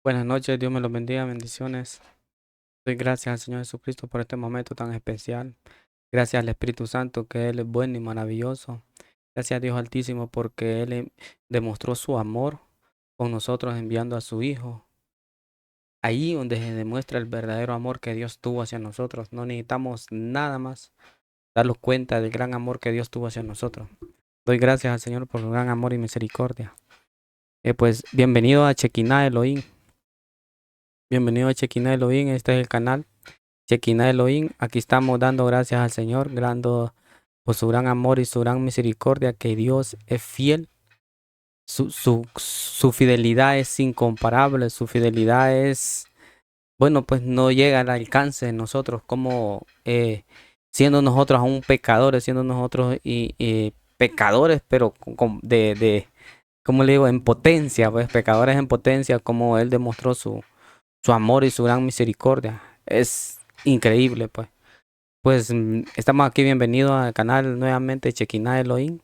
Buenas noches, Dios me los bendiga, bendiciones. Doy gracias al Señor Jesucristo por este momento tan especial. Gracias al Espíritu Santo, que Él es bueno y maravilloso. Gracias a Dios Altísimo porque Él demostró su amor con nosotros enviando a su Hijo. Ahí donde se demuestra el verdadero amor que Dios tuvo hacia nosotros. No necesitamos nada más darnos cuenta del gran amor que Dios tuvo hacia nosotros. Doy gracias al Señor por su gran amor y misericordia. Pues bienvenido a Chequina Elohim. Bienvenido a Chequina Elohim. Este es el canal Chequina Elohim. Aquí estamos dando gracias al Señor, dando por su gran amor y su gran misericordia, que Dios es fiel. Su fidelidad es incomparable, su fidelidad es, bueno, pues no llega al alcance de nosotros como siendo nosotros aún pecadores, siendo nosotros pecadores, pero como le digo, en potencia, pues pecadores en potencia, como Él demostró su amor y su gran misericordia. Es increíble, pues. Estamos aquí, bienvenidos al canal nuevamente Chequina Elohim.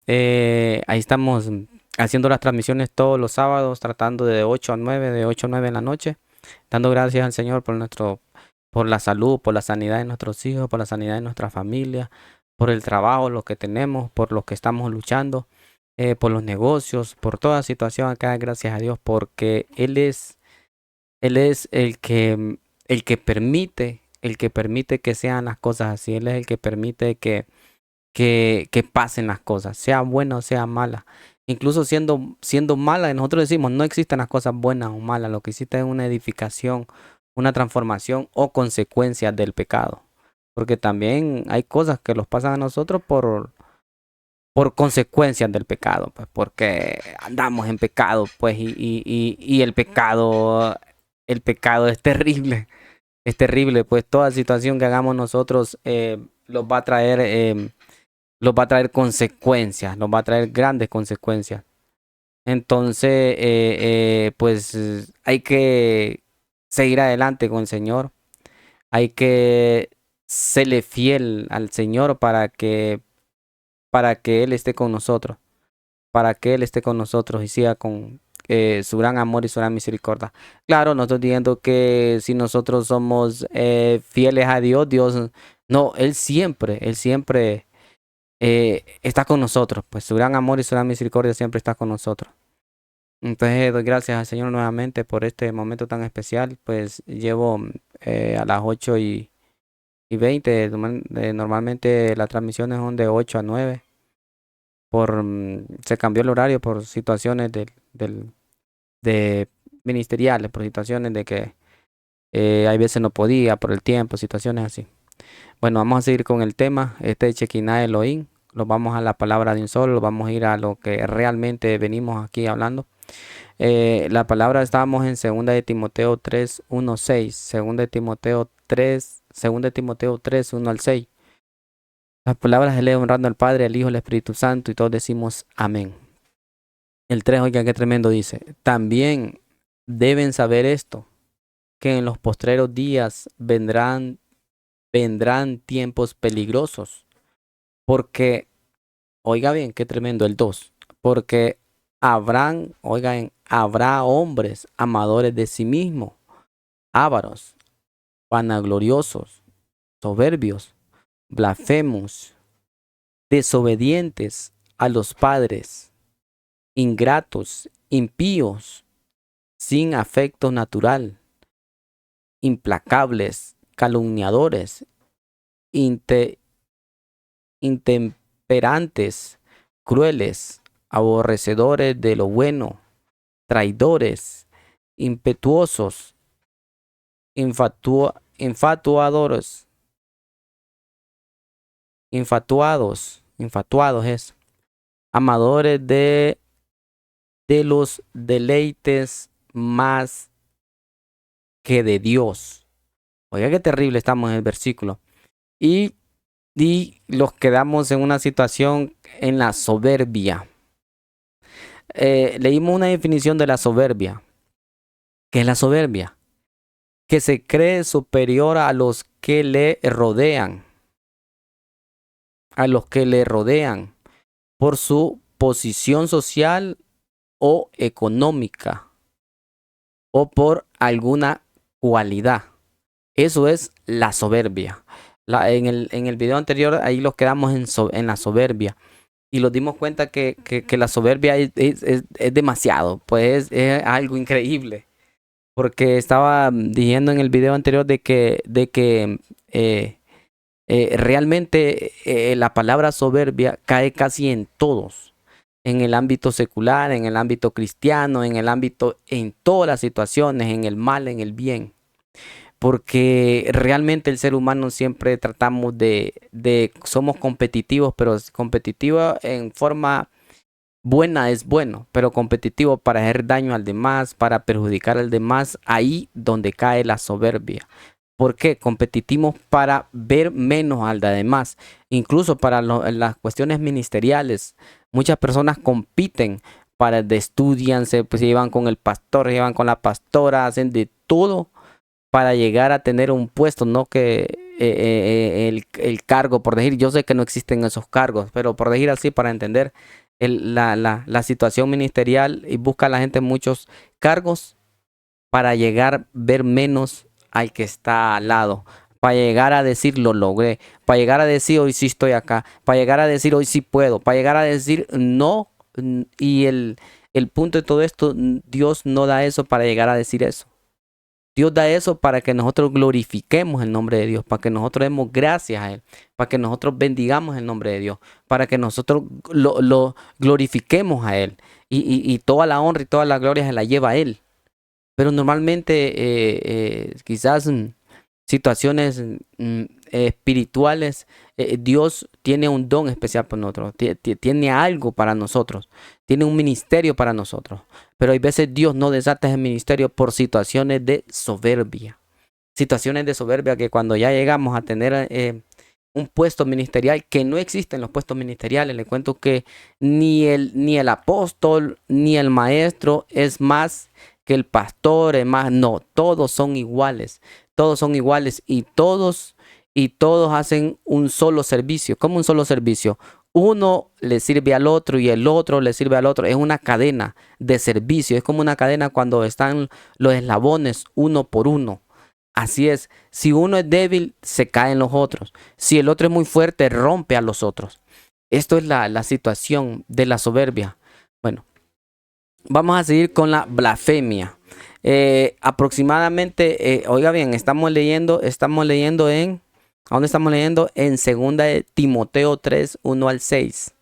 Ahí estamos haciendo las transmisiones todos los sábados, tratando de 8 a 9, de 8 a 9 en la noche, dando gracias al Señor por la salud, por la sanidad de nuestros hijos, por la sanidad de nuestra familia, por el trabajo, lo que tenemos, por lo que estamos luchando, por los negocios, por toda situación acá, gracias a Dios, porque Él es el que permite que sean las cosas así. Él es el que permite que pasen las cosas, sea buena o sea mala. Incluso siendo mala, nosotros decimos, no existen las cosas buenas o malas, lo que existe es una edificación, una transformación o consecuencias del pecado. Porque también hay cosas que los pasan a nosotros por consecuencias del pecado, pues, porque andamos en pecado, pues, y el pecado es terrible, pues toda situación que hagamos nosotros los va a traer consecuencias, nos va a traer grandes consecuencias. Entonces, hay que seguir adelante con el Señor, hay que serle fiel al Señor para que Él esté con nosotros, para que Él esté con nosotros y siga con su gran amor y su gran misericordia. Claro, no estoy diciendo que si nosotros somos fieles a Dios, no, Él siempre está con nosotros, pues su gran amor y su gran misericordia siempre está con nosotros. Entonces doy gracias al Señor nuevamente por este momento tan especial, pues llevo a las 8:20, normalmente las transmisiones son de 8 a 9, se cambió el horario por situaciones de ministeriales, por situaciones de que hay veces no podía, por el tiempo, situaciones así. Bueno, vamos a seguir con el tema, este de Chequina Elohim. Lo vamos a la palabra de un solo, vamos a ir a lo que realmente venimos aquí hablando. La palabra estábamos en 2 de Timoteo 3, 1, 6. 2 de Timoteo 3, 2 de Timoteo 3, 1 al 6. Las palabras se lee honrando al Padre, al Hijo, al Espíritu Santo y todos decimos amén. El 3, oigan qué tremendo dice. También deben saber esto, que en los postreros días vendrán tiempos peligrosos, porque, oiga bien, qué tremendo el 2, porque habrá hombres amadores de sí mismos, ávaros, vanagloriosos, soberbios, blasfemos, desobedientes a los padres, ingratos, impíos, sin afecto natural, implacables, calumniadores, inte- intemperantes, crueles, aborrecedores de lo bueno, traidores, impetuosos, infatuadores, infatuados es, amadores de los deleites más que de Dios. Oiga, qué terrible estamos en el versículo. Y, y los quedamos en una situación en la soberbia. Leímos una definición de la soberbia. ¿Qué es la soberbia? Que se cree superior a los que le rodean, a los que le rodean por su posición social o económica. o por alguna cualidad. Eso es la soberbia. En el video anterior ahí los quedamos en la soberbia y nos dimos cuenta que la soberbia es demasiado, pues es algo increíble. Porque estaba diciendo en el video anterior de que realmente la palabra soberbia cae casi en todos, en el ámbito secular, en el ámbito cristiano, en el ámbito, en todas las situaciones, en el mal, en el bien. Porque realmente el ser humano siempre tratamos somos competitivos, pero competitivos en forma buena es bueno, pero competitivo para hacer daño al demás, para perjudicar al demás, ahí donde cae la soberbia. ¿Por qué? Competitivos para ver menos al de demás, incluso para las cuestiones ministeriales. Muchas personas compiten estudian, se llevan con el pastor, se llevan con la pastora, hacen de todo para llegar a tener un puesto, no que el cargo, por decir, yo sé que no existen esos cargos, pero por decir así, para entender la situación ministerial, y busca a la gente muchos cargos para llegar a ver menos al que está al lado, para llegar a decir lo logré, para llegar a decir hoy sí estoy acá, para llegar a decir hoy sí puedo, para llegar a decir no, y el punto de todo esto, Dios no da eso para llegar a decir eso. Dios da eso para que nosotros glorifiquemos el nombre de Dios, para que nosotros demos gracias a Él, para que nosotros bendigamos el nombre de Dios, para que nosotros lo glorifiquemos a Él. Y toda la honra y toda la gloria se la lleva a Él. Pero normalmente quizás situaciones espirituales, Dios tiene un don especial para nosotros, tiene algo para nosotros, tiene un ministerio para nosotros. Pero hay veces Dios no desata ese ministerio por situaciones de soberbia. Situaciones de soberbia que cuando ya llegamos a tener un puesto ministerial, que no existen los puestos ministeriales, le cuento que ni el apóstol ni el maestro es más que el pastor, es más, no, todos son iguales y todos hacen un solo servicio. ¿Cómo un solo servicio? Uno le sirve al otro y el otro le sirve al otro. Es una cadena de servicio. Es como una cadena cuando están los eslabones uno por uno. Así es. Si uno es débil, se caen los otros. Si el otro es muy fuerte, rompe a los otros. Esto es la situación de la soberbia. Bueno, vamos a seguir con la blasfemia. Aproximadamente, oiga bien, estamos leyendo ¿a dónde estamos leyendo? En 2 de Timoteo 3, 1 al 6.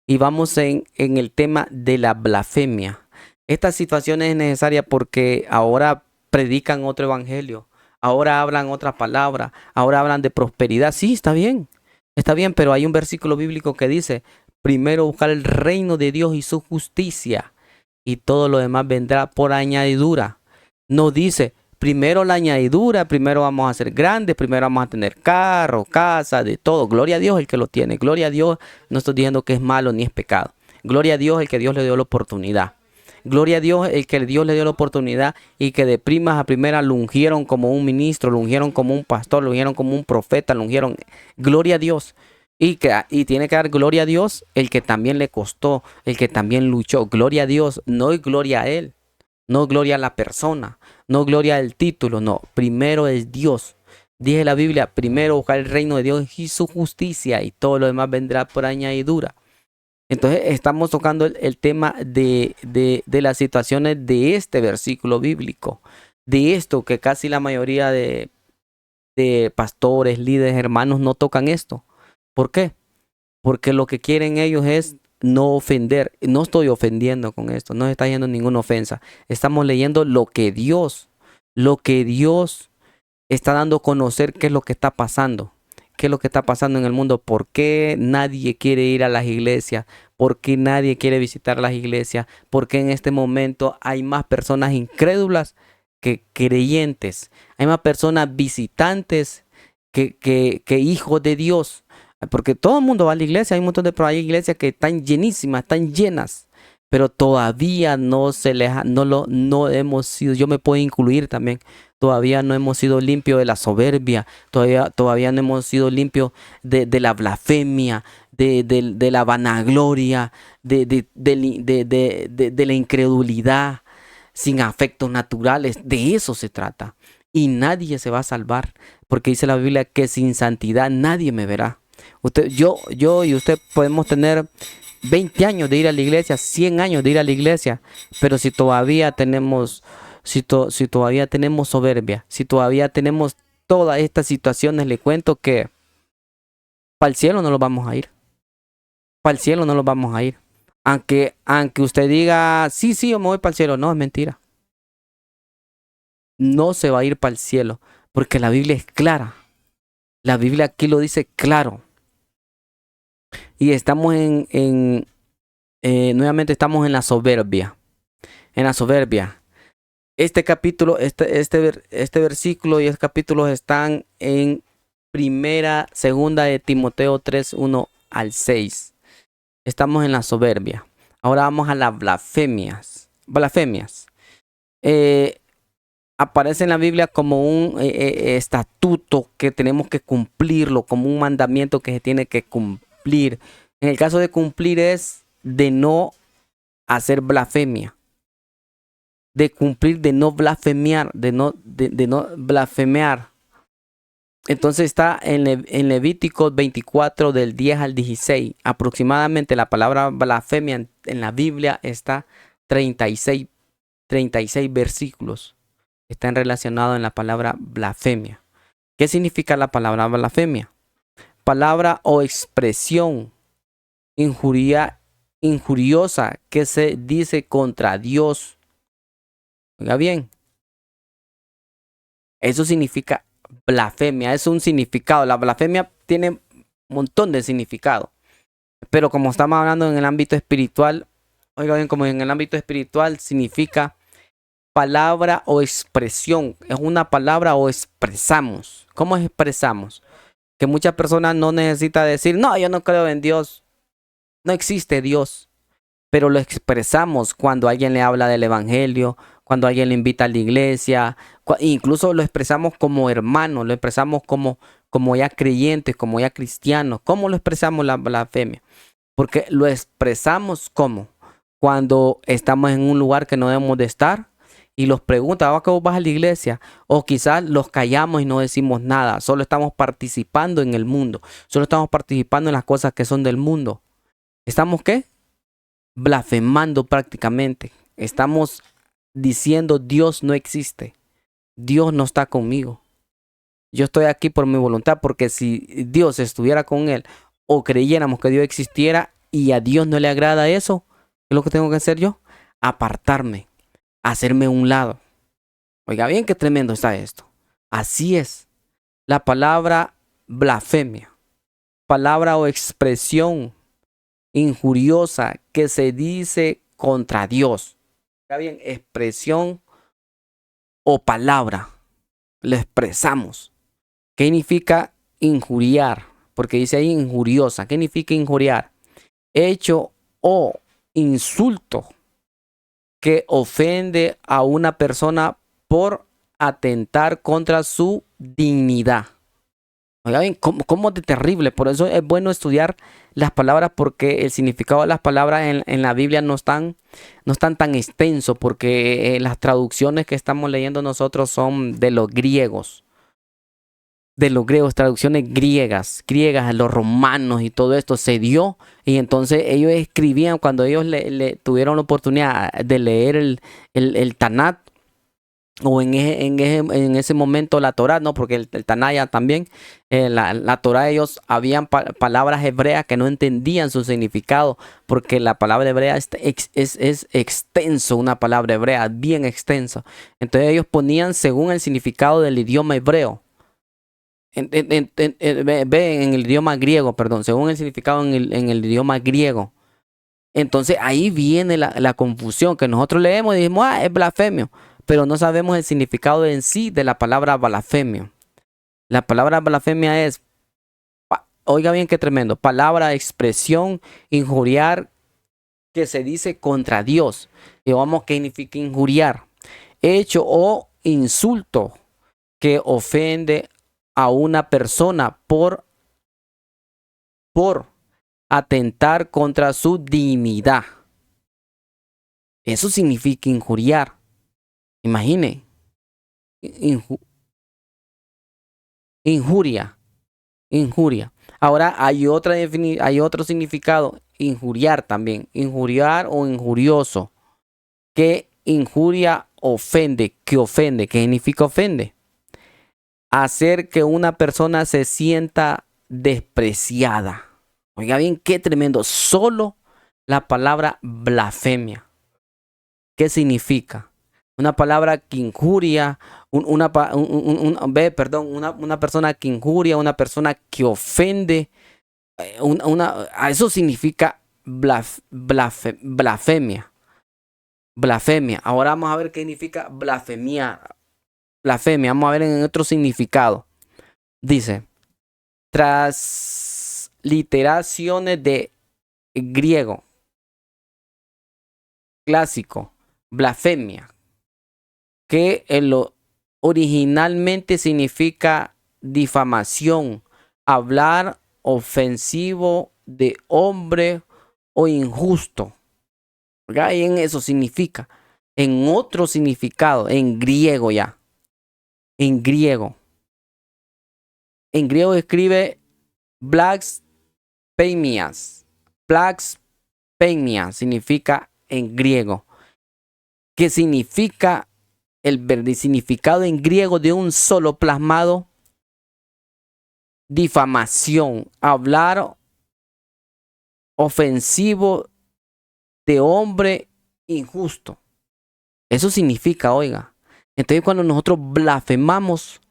Y vamos en el tema de la blasfemia. Esta situación es necesaria porque ahora predican otro evangelio, ahora hablan otra palabra, ahora hablan de prosperidad. Sí, está bien, pero hay un versículo bíblico que dice, primero buscar el reino de Dios y su justicia, y todo lo demás vendrá por añadidura. No dice, primero la añadidura, primero vamos a ser grandes, primero vamos a tener carro, casa, de todo. Gloria a Dios el que lo tiene. Gloria a Dios, no estoy diciendo que es malo ni es pecado. Gloria a Dios el que Dios le dio la oportunidad. Gloria a Dios el que Dios le dio la oportunidad y que de primas a primeras lo ungieron como un ministro, lo ungieron como un pastor, lo ungieron como un profeta, lo ungieron. Gloria a Dios. Y tiene que dar gloria a Dios el que también le costó, el que también luchó. Gloria a Dios, no es gloria a él, no gloria a la persona, no gloria al título, no. Primero es Dios. Dice la Biblia, primero buscar el reino de Dios y su justicia y todo lo demás vendrá por añadidura. Entonces estamos tocando el tema de las situaciones de este versículo bíblico. De esto que casi la mayoría de pastores, líderes, hermanos no tocan esto. ¿Por qué? Porque lo que quieren ellos es no ofender. No estoy ofendiendo con esto, no está yendo ninguna ofensa. Estamos leyendo lo que Dios está dando a conocer qué es lo que está pasando. ¿Qué es lo que está pasando en el mundo? ¿Por qué nadie quiere ir a las iglesias? ¿Por qué nadie quiere visitar las iglesias? ¿Por qué en este momento hay más personas incrédulas que creyentes? Hay más personas visitantes que hijos de Dios. Porque todo el mundo va a la iglesia, hay un montón hay iglesias que están llenísimas, están llenas, pero todavía no hemos sido, yo me puedo incluir también, todavía no hemos sido limpios de la soberbia, todavía no hemos sido limpios de la blasfemia, de la vanagloria, de la incredulidad. sin afectos naturales. De eso se trata. Y nadie se va a salvar, porque dice la Biblia que sin santidad nadie me verá. Yo y usted podemos tener 20 años de ir a la iglesia, 100 años de ir a la iglesia, pero si todavía tenemos, si todavía tenemos soberbia, si todavía tenemos todas estas situaciones, le cuento que para el cielo no lo vamos a ir. Para el cielo no lo vamos a ir. Aunque usted diga, sí, yo me voy para el cielo. No, es mentira. No se va a ir para el cielo, porque la Biblia es clara. La Biblia aquí lo dice claro. Y estamos nuevamente estamos en la soberbia. En la soberbia. Este capítulo, este versículo y este capítulo están en segunda de Timoteo 3, 1 al 6. Estamos en la soberbia. Ahora vamos a las blasfemias. Blasfemias. Aparece en la Biblia como un estatuto que tenemos que cumplirlo, como un mandamiento que se tiene que cumplir. En el caso de cumplir es de no hacer blasfemia. De cumplir, de no blasfemiar, de no blasfemiar. Entonces está en Levítico 24 del 10 al 16. Aproximadamente la palabra blasfemia en la Biblia está 36 versículos. Están relacionados en la palabra blasfemia. ¿Qué significa la palabra blasfemia? Palabra o expresión injuriosa que se dice contra Dios. Oiga bien, eso significa blasfemia, es un significado. La blasfemia tiene un montón de significado. Pero como estamos hablando en el ámbito espiritual, oiga bien, como en el ámbito espiritual significa palabra o expresión. Es una palabra o expresamos. ¿Cómo expresamos? Que muchas personas no necesitan decir, no, yo no creo en Dios. No existe Dios. Pero lo expresamos cuando alguien le habla del evangelio, cuando alguien le invita a la iglesia, incluso lo expresamos como hermanos, lo expresamos como ya creyentes, como ya cristianos. ¿Cómo lo expresamos la blasfemia? Porque lo expresamos como cuando estamos en un lugar que no debemos de estar y los preguntan, ¿a qué vos vas a la iglesia? O quizás los callamos y no decimos nada, solo estamos participando en el mundo, solo estamos participando en las cosas que son del mundo. ¿Estamos qué? Blasfemando prácticamente. Estamos diciendo Dios no existe. Dios no está conmigo. Yo estoy aquí por mi voluntad, porque si Dios estuviera con él o creyéramos que Dios existiera y a Dios no le agrada eso, ¿qué es lo que tengo que hacer yo? Apartarme, hacerme a un lado. Oiga bien, qué tremendo está esto. Así es. La palabra blasfemia, palabra o expresión injuriosa que se dice contra Dios. Está bien, expresión o palabra. Lo expresamos. ¿Qué significa injuriar? Porque dice ahí injuriosa. ¿Qué significa injuriar? Hecho o insulto que ofende a una persona por atentar contra su dignidad. Oiga bien, ¿cómo de terrible? Por eso es bueno estudiar las palabras, porque el significado de las palabras en la Biblia no están tan extenso, porque las traducciones que estamos leyendo nosotros son de los griegos. De los griegos, traducciones griegas, los romanos y todo esto se dio. Y entonces ellos escribían, cuando ellos le tuvieron la oportunidad de leer el Tanat, o en ese momento la Torá, no, porque el Tanaya también, la Torá, ellos habían palabras hebreas que no entendían su significado, porque la palabra hebrea es extenso, una palabra hebrea bien extensa. Entonces ellos ponían según el significado del idioma hebreo. En el idioma griego, perdón, según el significado en el idioma griego. Entonces ahí viene la confusión, que nosotros leemos y decimos, es blasfemio, pero no sabemos el significado en sí de la palabra blasfemio. La palabra blasfemia es, oiga bien qué tremendo, palabra, expresión, injuriar que se dice contra Dios. Y vamos, ¿qué significa injuriar? Hecho o insulto que ofende a una persona por atentar contra su dignidad. Eso significa injuriar. Imagine, inju- injuria, injuria. Ahora hay otro significado, injuriar también, injuriar o injurioso, que injuria ofende, ¿qué significa ofende? Hacer que una persona se sienta despreciada. Oiga bien, qué tremendo. Solo la palabra blasfemia. ¿Qué significa? Una palabra que injuria, una persona que injuria, una persona que ofende, eso significa blasfemia. Blasfemia. Ahora vamos a ver qué significa blasfemia. Blasfemia. Vamos a ver en otro significado. Dice, tras literaciones de griego clásico, blasfemia, que originalmente significa difamación, hablar ofensivo de hombre o injusto. ¿Verdad? Y en eso significa. En otro significado, en griego ya. En griego. En griego escribe blasphemias. Blasphemia significa en griego. ¿Qué significa el significado en griego de un solo plasmado? Difamación, hablar ofensivo de hombre injusto. Eso significa, oiga. Entonces cuando nosotros blasfemamos,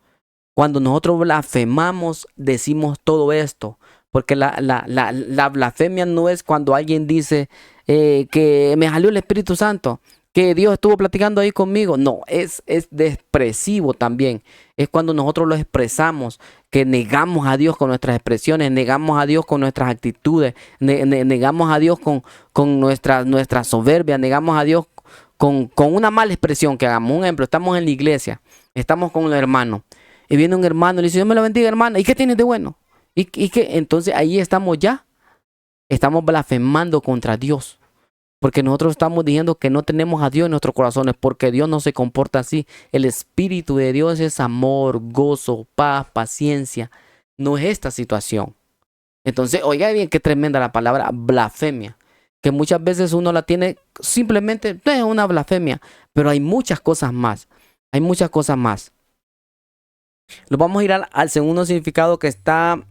decimos todo esto. Porque la blasfemia no es cuando alguien dice que me salió el Espíritu Santo, que Dios estuvo platicando ahí conmigo. No, es expresivo también. Es cuando nosotros lo expresamos, que negamos a Dios con nuestras expresiones, negamos a Dios con nuestras actitudes, negamos a Dios con nuestra soberbia, negamos a Dios con una mala expresión que hagamos. Un ejemplo, estamos en la iglesia, estamos con los hermanos, y viene un hermano y le dice, Dios me lo bendiga, hermana, ¿y qué tienes de bueno? ¿Y qué? Entonces ahí estamos blasfemando contra Dios. Porque nosotros estamos diciendo que no tenemos a Dios en nuestros corazones, porque Dios no se comporta así. El Espíritu de Dios es amor, gozo, paz, paciencia. No es esta situación. Entonces, oiga bien, qué tremenda la palabra blasfemia, que muchas veces uno la tiene simplemente, es una blasfemia, pero hay muchas cosas más. Hay muchas cosas más. Nos vamos a ir al segundo significado que está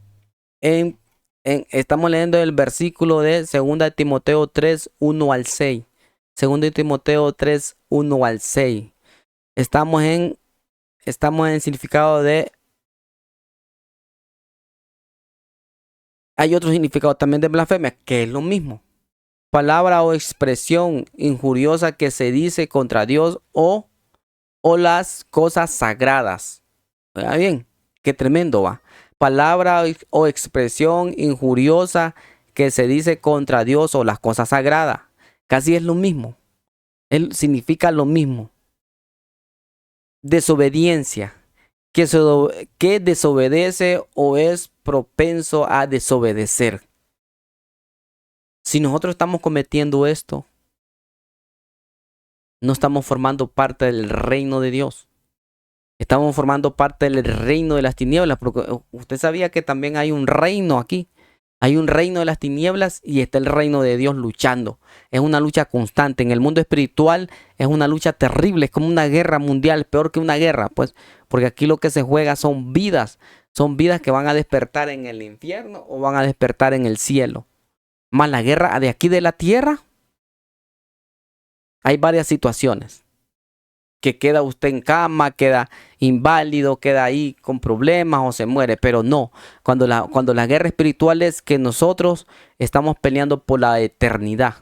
estamos leyendo el versículo de 2 Timoteo 3, 1 al 6. 2 Timoteo 3, 1 al 6. Estamos en el significado de... Hay otro significado también de blasfemia, que es lo mismo. Palabra o expresión injuriosa que se dice contra Dios o las cosas sagradas. Oiga bien, qué tremendo va. Palabra o expresión injuriosa que se dice contra Dios o las cosas sagradas. Casi es lo mismo. Él significa lo mismo. Desobediencia. Que desobedece o es propenso a desobedecer. Si nosotros estamos cometiendo esto, no estamos formando parte del reino de Dios. Estamos formando parte del reino de las tinieblas, porque usted sabía que también hay un reino aquí. Hay un reino de las tinieblas y está el reino de Dios luchando. Es una lucha constante. En el mundo espiritual es una lucha terrible, es como una guerra mundial, peor que una guerra, pues, porque aquí lo que se juega son vidas que van a despertar en el infierno o van a despertar en el cielo. Más la guerra de aquí de la tierra, hay varias situaciones. Que queda usted en cama, queda inválido, queda ahí con problemas o se muere, pero no, cuando la guerra espiritual es que nosotros estamos peleando por la eternidad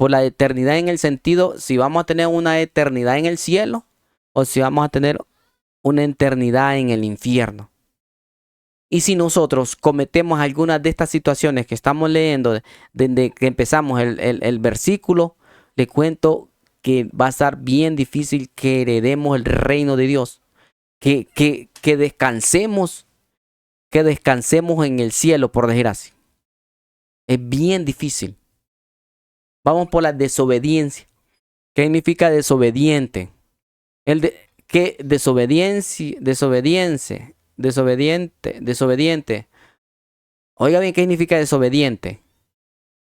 en el sentido si vamos a tener una eternidad en el cielo o si vamos a tener una eternidad en el infierno. Y si nosotros cometemos algunas de estas situaciones que estamos leyendo desde que empezamos el versículo, le cuento que va a estar bien difícil que heredemos el reino de Dios, que descansemos en el cielo, por decir así. Es bien difícil. Vamos por la desobediencia. ¿Qué significa desobediente? Que desobediente. Oiga bien, ¿qué significa desobediente?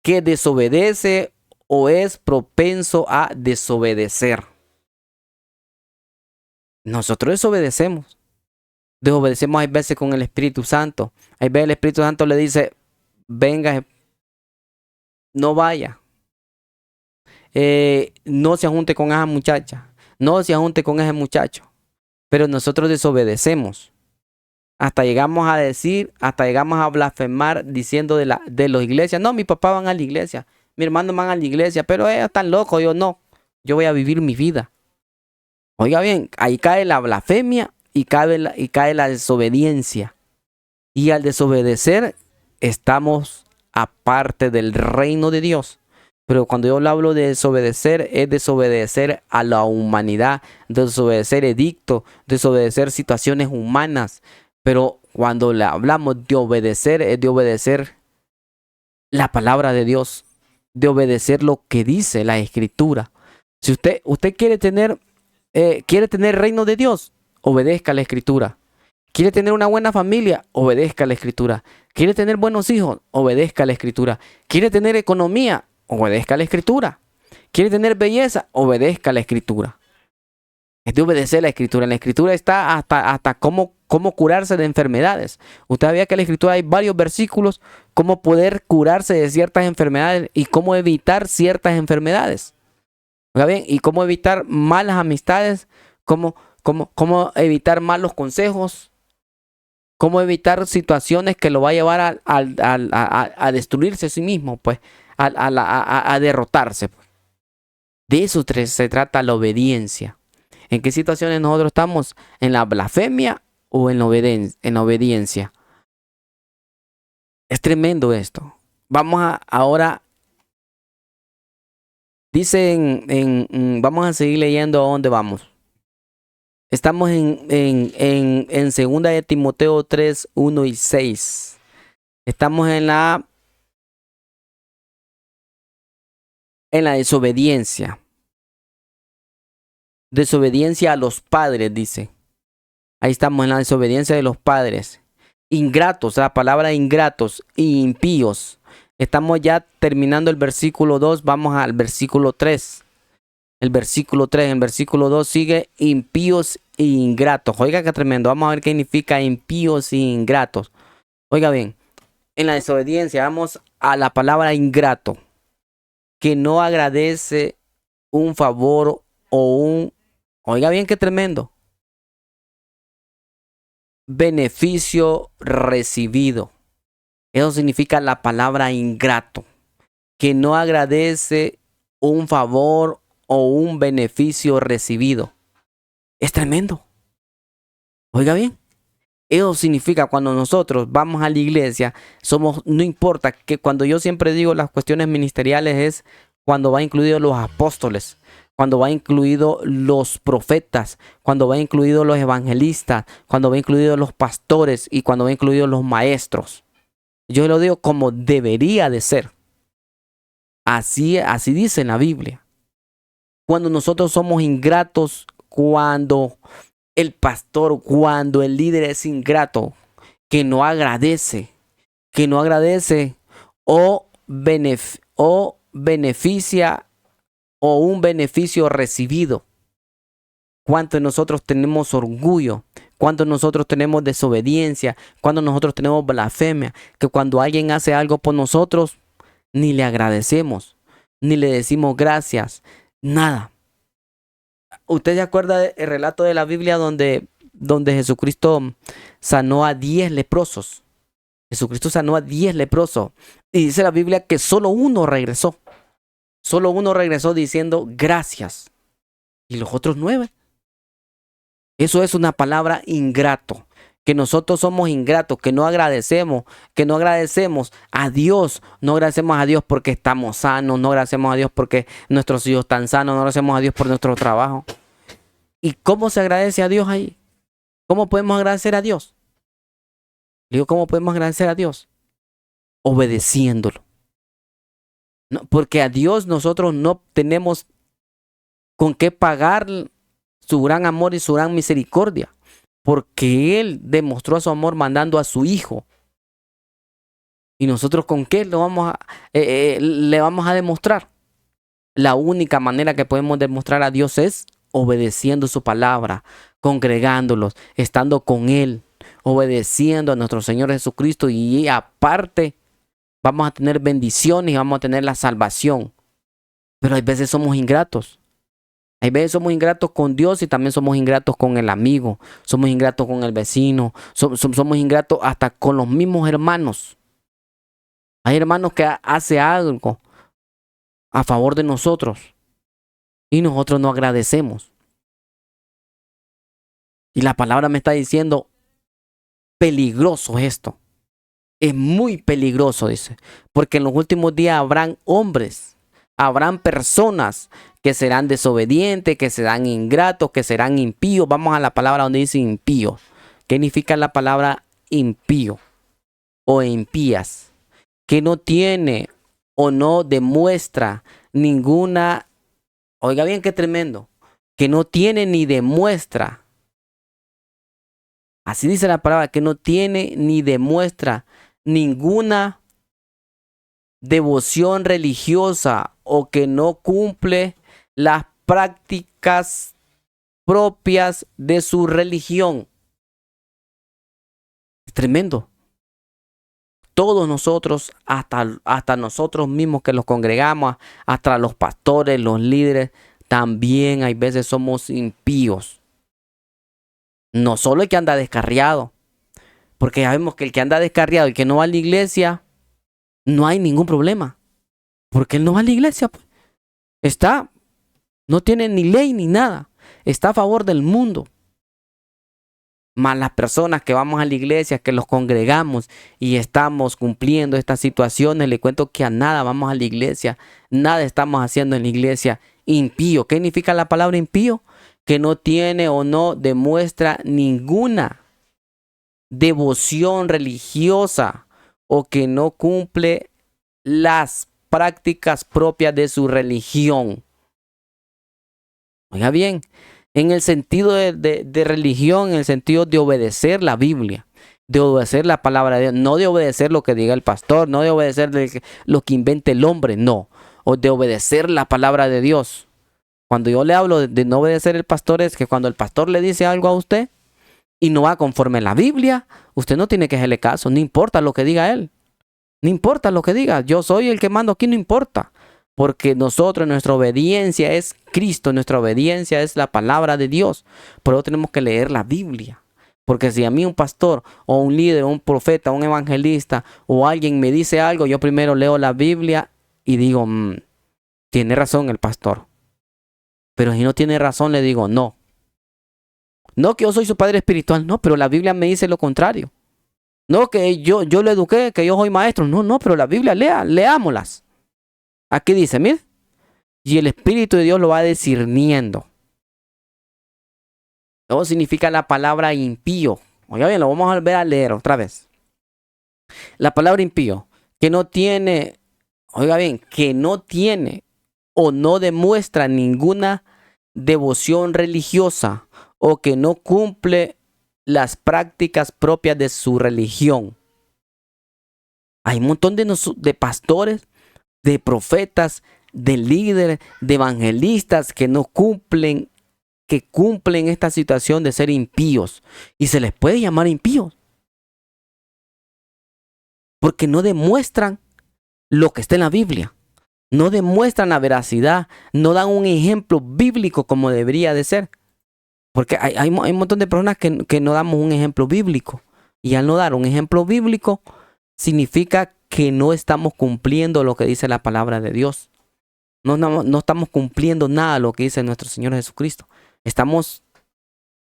Que desobedece o es propenso a desobedecer. Nosotros desobedecemos. Desobedecemos hay veces con el Espíritu Santo. Hay veces el Espíritu Santo le dice, venga, no vaya. No se junte con esa muchacha. No se junte con ese muchacho. Pero nosotros desobedecemos. Hasta llegamos a blasfemar diciendo de las iglesias. No, mi papá van a la iglesia. Mi hermano van a la iglesia. Pero ellos están locos. Yo no. Yo voy a vivir mi vida. Oiga bien, ahí cae la blasfemia y cae la desobediencia. Y al desobedecer, estamos aparte del reino de Dios. Pero cuando yo hablo de desobedecer, es desobedecer a la humanidad, desobedecer edictos, desobedecer situaciones humanas. Pero cuando le hablamos de obedecer, es de obedecer la palabra de Dios, de obedecer lo que dice la Escritura. Si usted quiere tener reino de Dios, obedezca la Escritura. Quiere tener una buena familia, obedezca la Escritura. Quiere tener buenos hijos, obedezca la Escritura. Quiere tener economía, obedezca la Escritura. Quiere tener belleza, obedezca la Escritura. Es de obedecer la Escritura. En la Escritura está hasta cómo curarse de enfermedades. Usted sabía que en la Escritura hay varios versículos, cómo poder curarse de ciertas enfermedades y cómo evitar ciertas enfermedades. ¿Está bien? Y cómo evitar malas amistades, cómo evitar malos consejos, cómo evitar situaciones que lo va a llevar a destruirse a sí mismo, pues, a derrotarse. De eso se trata la obediencia. ¿En qué situaciones nosotros estamos? ¿En la blasfemia o en la obediencia? Es tremendo esto. Vamos ahora. Dicen, vamos a seguir leyendo a dónde vamos. Estamos en 2 de Timoteo 3, 1 y 6. Estamos en la desobediencia. Desobediencia a los padres, dice. Ahí estamos en la desobediencia de los padres. Ingratos, la palabra ingratos y impíos. Estamos ya terminando el versículo 2, vamos al versículo 3. El versículo 3, el versículo 2 sigue impíos e ingratos. Oiga qué tremendo, vamos a ver qué significa impíos e ingratos. Oiga bien, en la desobediencia vamos a la palabra ingrato, que no agradece un favor oiga bien qué tremendo, beneficio recibido. Eso significa la palabra ingrato, que no agradece un favor o un beneficio recibido. Es tremendo. Oiga bien, eso significa cuando nosotros vamos a la iglesia, no importa que cuando yo siempre digo las cuestiones ministeriales es cuando va incluido los apóstoles, cuando va incluido los profetas, cuando va incluido los evangelistas, cuando va incluido los pastores y cuando va incluido los maestros. Yo lo digo como debería de ser. Así dice en la Biblia. Cuando nosotros somos ingratos, cuando el pastor, cuando el líder es ingrato, que no agradece o beneficia o un beneficio recibido. Cuánto nosotros tenemos orgullo, cuánto nosotros tenemos desobediencia, cuánto nosotros tenemos blasfemia, que cuando alguien hace algo por nosotros, ni le agradecemos, ni le decimos gracias, nada. ¿Usted se acuerda del relato de la Biblia donde Jesucristo sanó a 10 leprosos? Jesucristo sanó a 10 leprosos. Y dice la Biblia que solo uno regresó. Solo uno regresó diciendo gracias. Y los otros 9. Eso es una palabra ingrato. Que nosotros somos ingratos, que no agradecemos a Dios. No agradecemos a Dios porque estamos sanos, no agradecemos a Dios porque nuestros hijos están sanos, no agradecemos a Dios por nuestro trabajo. ¿Y cómo se agradece a Dios ahí? ¿Cómo podemos agradecer a Dios? Digo, ¿cómo podemos agradecer a Dios? Obedeciéndolo. No, porque a Dios nosotros no tenemos con qué pagar su gran amor y su gran misericordia, porque Él demostró su amor mandando a su Hijo. ¿Y nosotros con qué le vamos a demostrar? La única manera que podemos demostrar a Dios es obedeciendo su palabra, congregándolos, estando con Él, obedeciendo a nuestro Señor Jesucristo, y aparte vamos a tener bendiciones y vamos a tener la salvación. Pero hay veces somos ingratos. Hay veces somos ingratos con Dios y también somos ingratos con el amigo, somos ingratos con el vecino, somos ingratos hasta con los mismos hermanos. Hay hermanos que hacen algo a favor de nosotros y nosotros no agradecemos. Y la palabra me está diciendo, peligroso esto. Es muy peligroso, dice, porque en los últimos días habrán hombres, habrán personas que serán desobedientes, que serán ingratos, que serán impíos. Vamos a la palabra donde dice impío. ¿Qué significa la palabra impío o impías? Que no tiene o no demuestra ninguna, oiga bien qué tremendo, que no tiene ni demuestra, así dice la palabra, que no tiene ni demuestra ninguna devoción religiosa o que no cumple las prácticas propias de su religión. Es tremendo. Todos nosotros, hasta nosotros mismos que los congregamos, hasta los pastores, los líderes, también hay veces somos impíos. No solo el que anda descarriado, porque sabemos que el que anda descarriado y que no va a la iglesia, no hay ningún problema, porque él no va a la iglesia, pues. No tiene ni ley ni nada, está a favor del mundo. Más las personas que vamos a la iglesia, que los congregamos y estamos cumpliendo estas situaciones, le cuento que a nada vamos a la iglesia, nada estamos haciendo en la iglesia. Impío. ¿Qué significa la palabra impío? Que no tiene o no demuestra ninguna devoción religiosa o que no cumple las prácticas propias de su religión. Oiga bien, en el sentido de religión, en el sentido de obedecer la Biblia, de obedecer la palabra de Dios, no de obedecer lo que diga el pastor, no de obedecer lo que invente el hombre, no, o de obedecer la palabra de Dios. Cuando yo le hablo de no obedecer el pastor, es que cuando el pastor le dice algo a usted y no va conforme a la Biblia, usted no tiene que hacerle caso, no importa lo que diga él, no importa lo que diga, yo soy el que mando aquí, no importa. Porque nosotros, nuestra obediencia es Cristo, nuestra obediencia es la palabra de Dios. Por eso tenemos que leer la Biblia. Porque si a mí un pastor o un líder, un profeta, un evangelista o alguien me dice algo, yo primero leo la Biblia y digo, tiene razón el pastor. Pero si no tiene razón, le digo, no. No que yo soy su padre espiritual, no, pero la Biblia me dice lo contrario. No que yo lo eduqué, que yo soy maestro, no, pero la Biblia leámoslas. Aquí dice, mire, y el Espíritu de Dios lo va discerniendo. Eso significa la palabra impío. Oiga bien, lo vamos a volver a leer otra vez. La palabra impío, que no tiene, oiga bien, que no tiene o no demuestra ninguna devoción religiosa o que no cumple las prácticas propias de su religión. Hay un montón de pastores, de profetas, de líderes, de evangelistas que no cumplen, que cumplen esta situación de ser impíos. Y se les puede llamar impíos. Porque no demuestran lo que está en la Biblia. No demuestran la veracidad. No dan un ejemplo bíblico como debería de ser. Porque hay un montón de personas que no damos un ejemplo bíblico. Y al no dar un ejemplo bíblico, significa que no estamos cumpliendo lo que dice la palabra de Dios. No estamos cumpliendo nada de lo que dice nuestro Señor Jesucristo. Estamos,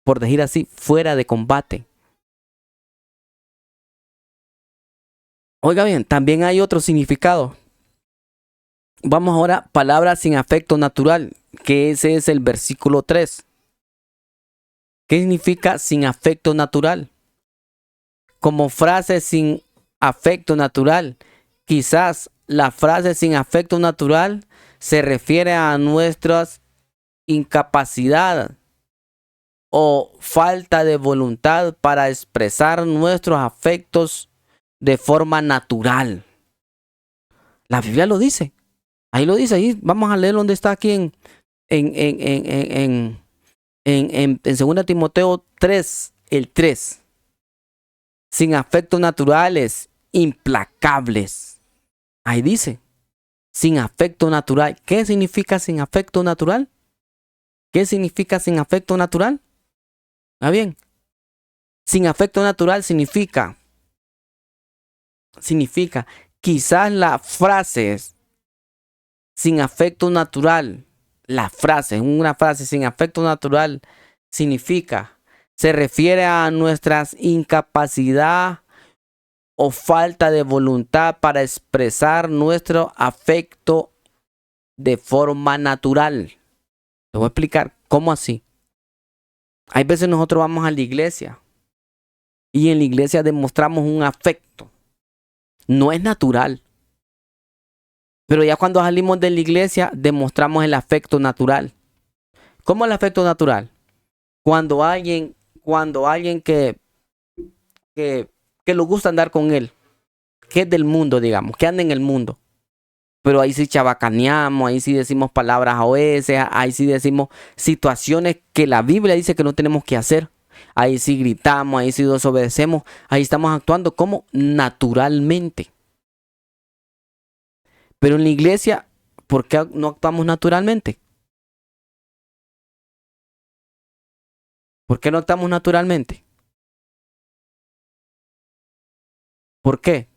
por decir así, fuera de combate. Oiga bien, también hay otro significado. Vamos ahora, palabras sin afecto natural, que ese es el versículo 3. ¿Qué significa sin afecto natural? Como frase sin afecto natural. Quizás la frase sin afecto natural se refiere a nuestras incapacidades o falta de voluntad para expresar nuestros afectos de forma natural. La Biblia lo dice. Ahí lo dice. Ahí vamos a leer donde está aquí en 2 Timoteo 3, el 3. Sin afectos naturales, implacables. Ahí dice. Sin afecto natural. ¿Qué significa sin afecto natural? ¿Qué significa sin afecto natural? ¿Está bien? Sin afecto natural significa quizás las frases sin afecto natural, una frase sin afecto natural significa, se refiere a nuestra incapacidad o falta de voluntad para expresar nuestro afecto de forma natural. Te voy a explicar cómo así. Hay veces nosotros vamos a la iglesia y en la iglesia demostramos un afecto. No es natural. Pero ya cuando salimos de la iglesia demostramos el afecto natural. ¿Cómo el afecto natural? Cuando alguien que le gusta andar con él, que es del mundo, digamos, que anda en el mundo. Pero ahí sí chabacaneamos, ahí sí decimos palabras oeces, ahí sí decimos situaciones que la Biblia dice que no tenemos que hacer. Ahí sí gritamos, ahí sí desobedecemos, ahí estamos actuando como naturalmente. Pero en la iglesia, ¿por qué no actuamos naturalmente? ¿Por qué no actuamos naturalmente? ¿Por qué?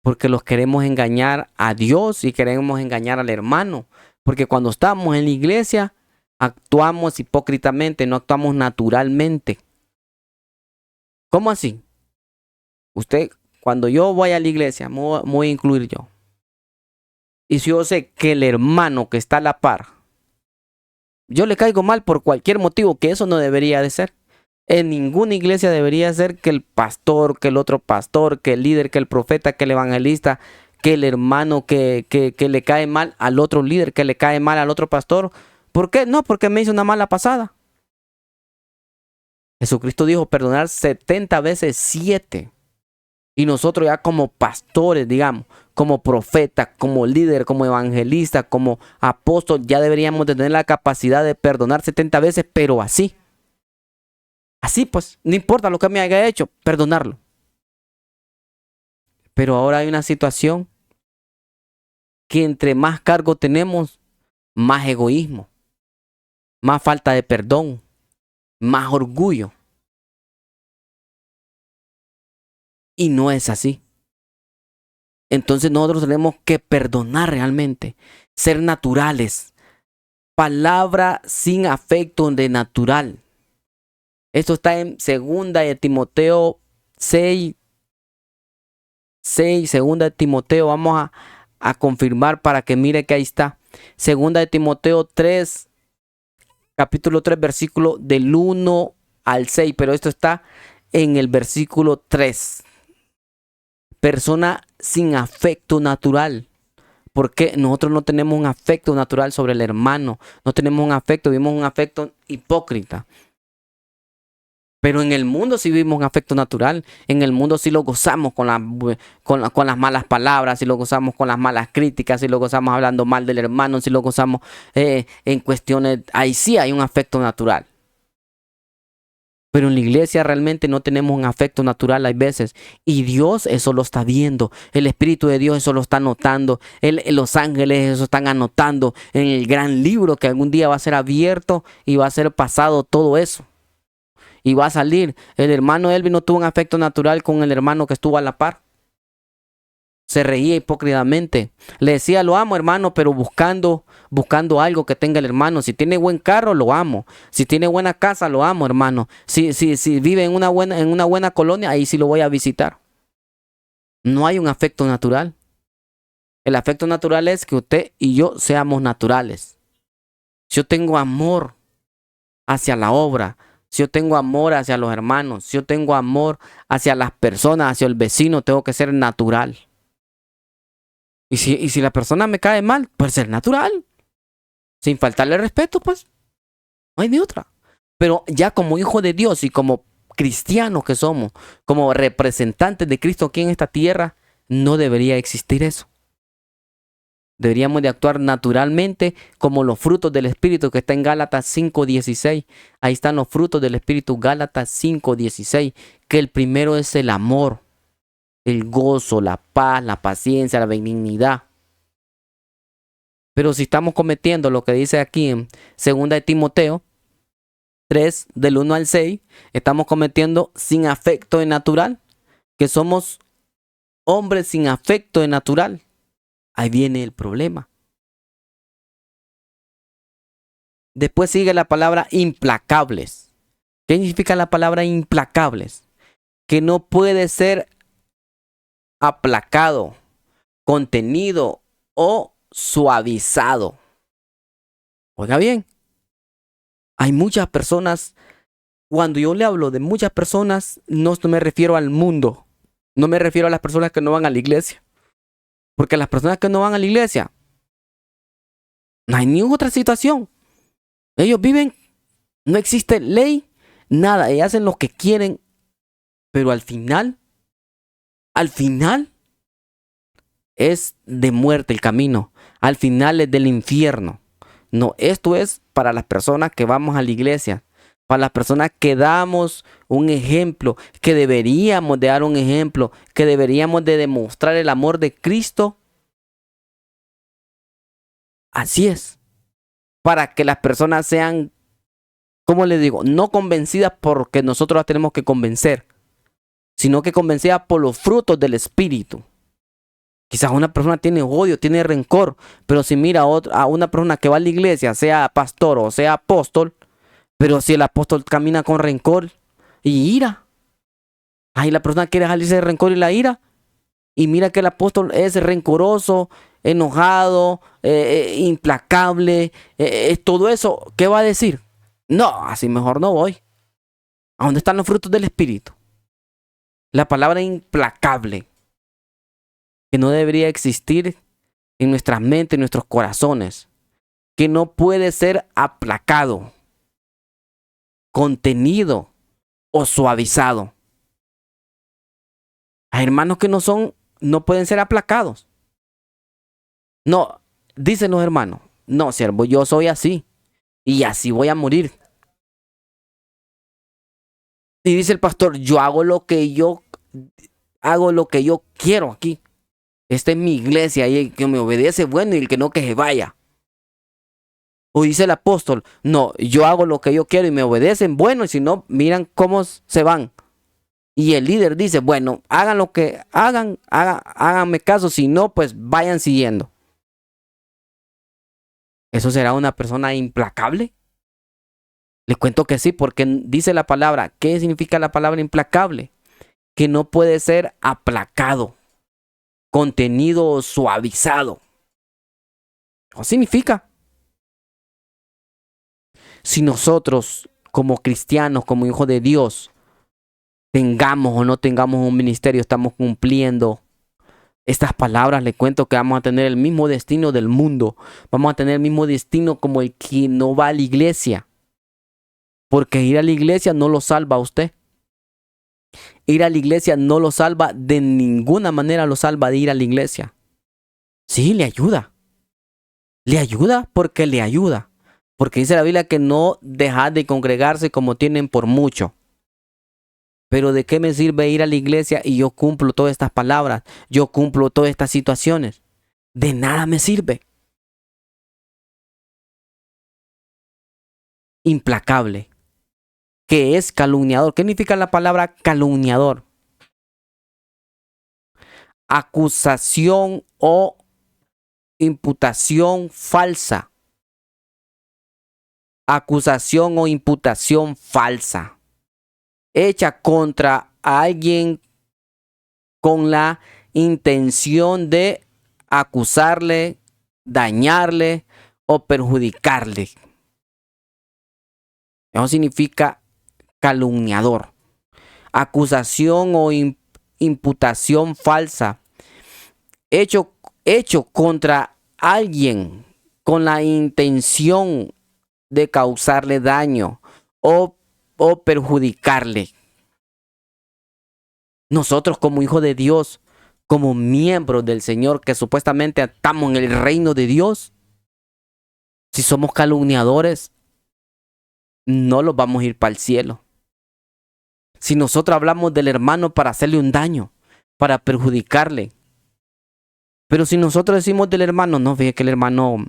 Porque los queremos engañar a Dios y queremos engañar al hermano. Porque cuando estamos en la iglesia, actuamos hipócritamente, no actuamos naturalmente. ¿Cómo así? Usted, cuando yo voy a la iglesia, me voy a incluir yo. Y si yo sé que el hermano que está a la par, yo le caigo mal por cualquier motivo, que eso no debería de ser. En ninguna iglesia debería ser que el pastor, que el otro pastor, que el líder, que el profeta, que el evangelista, que el hermano que le cae mal al otro líder, que le cae mal al otro pastor. ¿Por qué? No, porque me hizo una mala pasada. Jesucristo dijo perdonar 70 veces 7. Y nosotros ya como pastores, digamos, como profeta, como líder, como evangelista, como apóstol, ya deberíamos de tener la capacidad de perdonar 70 veces, pero así. Así pues, no importa lo que me haya hecho, perdonarlo. Pero ahora hay una situación que entre más cargo tenemos, más egoísmo, más falta de perdón, más orgullo. Y no es así. Entonces nosotros tenemos que perdonar realmente, ser naturales. Palabra sin afecto de natural. Esto está en 2 de Timoteo 6, 2 de Timoteo, vamos a confirmar para que mire que ahí está. 2 de Timoteo 3, capítulo 3, versículo del 1 al 6, pero esto está en el versículo 3. Persona sin afecto natural. Porque nosotros no tenemos un afecto natural sobre el hermano, no tenemos un afecto, vivimos un afecto hipócrita. Pero en el mundo sí vivimos un afecto natural. En el mundo sí lo gozamos con las malas palabras, sí lo gozamos con las malas críticas, sí lo gozamos hablando mal del hermano, sí lo gozamos en cuestiones. Ahí sí hay un afecto natural. Pero en la iglesia realmente no tenemos un afecto natural hay veces. Y Dios eso lo está viendo. El Espíritu de Dios eso lo está notando. Los ángeles eso están anotando en el gran libro que algún día va a ser abierto y va a ser pasado todo eso. Y va a salir. El hermano Elvin no tuvo un afecto natural con el hermano que estuvo a la par. Se reía hipócritamente. Le decía, lo amo, hermano, pero buscando algo que tenga el hermano. Si tiene buen carro, lo amo. Si tiene buena casa, lo amo, hermano. Si vive en una buena colonia, ahí sí lo voy a visitar. No hay un afecto natural. El afecto natural es que usted y yo seamos naturales. Si yo tengo amor hacia la obra, si yo tengo amor hacia los hermanos, si yo tengo amor hacia las personas, hacia el vecino, tengo que ser natural. Y si la persona me cae mal, pues ser natural. Sin faltarle respeto, pues. No hay ni otra. Pero ya como hijo de Dios y como cristianos que somos, como representantes de Cristo aquí en esta tierra, no debería existir eso. Deberíamos de actuar naturalmente como los frutos del Espíritu que está en Gálatas 5:16. Ahí están los frutos del Espíritu, Gálatas 5:16, que el primero es el amor, el gozo, la paz, la paciencia, la benignidad. Pero si estamos cometiendo lo que dice aquí en 2 de Timoteo 3, del 1 al 6, estamos cometiendo sin afecto en natural, que somos hombres sin afecto en natural. Ahí viene el problema. Después sigue la palabra implacables. ¿Qué significa la palabra implacables? Que no puede ser aplacado, contenido o suavizado. Oiga bien, hay muchas personas, cuando yo le hablo de muchas personas, no me refiero al mundo, no me refiero a las personas que no van a la iglesia. Porque las personas que no van a la iglesia, no hay ninguna otra situación. Ellos viven, no existe ley, nada, ellos hacen lo que quieren, pero al final es de muerte el camino, al final es del infierno. No, esto es para las personas que vamos a la iglesia, para las personas que damos un ejemplo, que deberíamos de dar un ejemplo, que deberíamos de demostrar el amor de Cristo. Así es, para que las personas sean, ¿cómo les digo? No convencidas porque nosotros las tenemos que convencer, sino que convencidas por los frutos del Espíritu. Quizás una persona tiene odio, tiene rencor, pero si mira a una persona que va a la iglesia, sea pastor o sea apóstol, pero si el apóstol camina con rencor y ira, ahí la persona quiere salirse de rencor y la ira, y mira que el apóstol es rencoroso, enojado, implacable, todo eso, ¿qué va a decir? No, así mejor no voy. ¿A dónde están los frutos del Espíritu? La palabra implacable, que no debería existir en nuestras mentes, en nuestros corazones, que no puede ser aplacado, contenido o suavizado. Hay hermanos que no pueden ser aplacados. No, dicen los hermanos, no, siervo, yo soy así y así voy a morir. Y dice el pastor, yo hago lo que yo quiero aquí. Esta es mi iglesia y el que me obedece bueno y el que no que se vaya. O dice el apóstol, no, yo hago lo que yo quiero y me obedecen, bueno, y si no, miran cómo se van. Y el líder dice, bueno, hagan lo que hagan, háganme caso, si no, pues vayan siguiendo. ¿Eso será una persona implacable? Le cuento que sí, porque dice la palabra. ¿Qué significa la palabra implacable? Que no puede ser aplacado, contenido o suavizado. ¿Qué significa? Si nosotros, como cristianos, como hijos de Dios, tengamos o no tengamos un ministerio, estamos cumpliendo estas palabras, le cuento que vamos a tener el mismo destino del mundo. Vamos a tener el mismo destino como el que no va a la iglesia. Porque ir a la iglesia no lo salva a usted. Ir a la iglesia no lo salva, de ninguna manera lo salva de ir a la iglesia. Sí, le ayuda. Le ayuda porque le ayuda. Porque dice la Biblia que no dejad de congregarse como tienen por mucho. Pero ¿de qué me sirve ir a la iglesia y yo cumplo todas estas palabras? Yo cumplo todas estas situaciones. De nada me sirve. Implacable. ¿Qué es calumniador? ¿Qué significa la palabra calumniador? Acusación o imputación falsa. Acusación o imputación falsa. Hecha contra alguien con la intención de acusarle, dañarle o perjudicarle. Eso significa calumniador. Acusación o imputación falsa. Hecho contra alguien con la intención de causarle daño o perjudicarle. Nosotros como hijos de Dios, como miembros del Señor, que supuestamente estamos en el reino de Dios, si somos calumniadores, no los vamos a ir para el cielo. Si nosotros hablamos del hermano para hacerle un daño, para perjudicarle. Pero si nosotros decimos del hermano, no, fíjate que el hermano,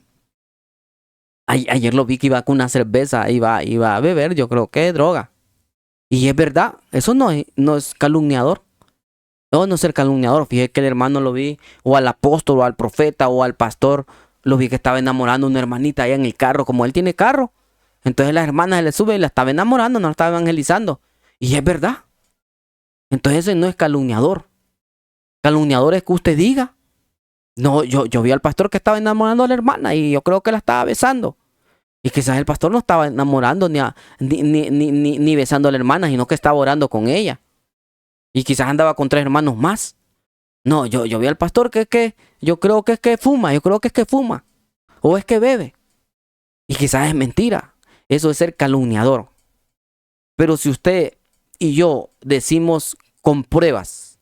ayer lo vi que iba con una cerveza, iba a beber, yo creo que es droga. Y es verdad, eso no es calumniador. No es ser calumniador. Fíjate que el hermano lo vi, o al apóstol, o al profeta, o al pastor, lo vi que estaba enamorando a una hermanita allá en el carro, como él tiene carro. Entonces las hermanas le suben y la estaba enamorando, no la estaba evangelizando. Y es verdad. Entonces ese no es calumniador. Calumniador es que usted diga. No, yo vi al pastor que estaba enamorando a la hermana y yo creo que la estaba besando. Y quizás el pastor no estaba enamorando ni besando a la hermana, sino que estaba orando con ella. Y quizás andaba con 3 hermanos más. No, yo vi al pastor yo creo que es que fuma, yo creo que es que fuma. O es que bebe. Y quizás es mentira. Eso es ser calumniador. Pero si usted y yo decimos con pruebas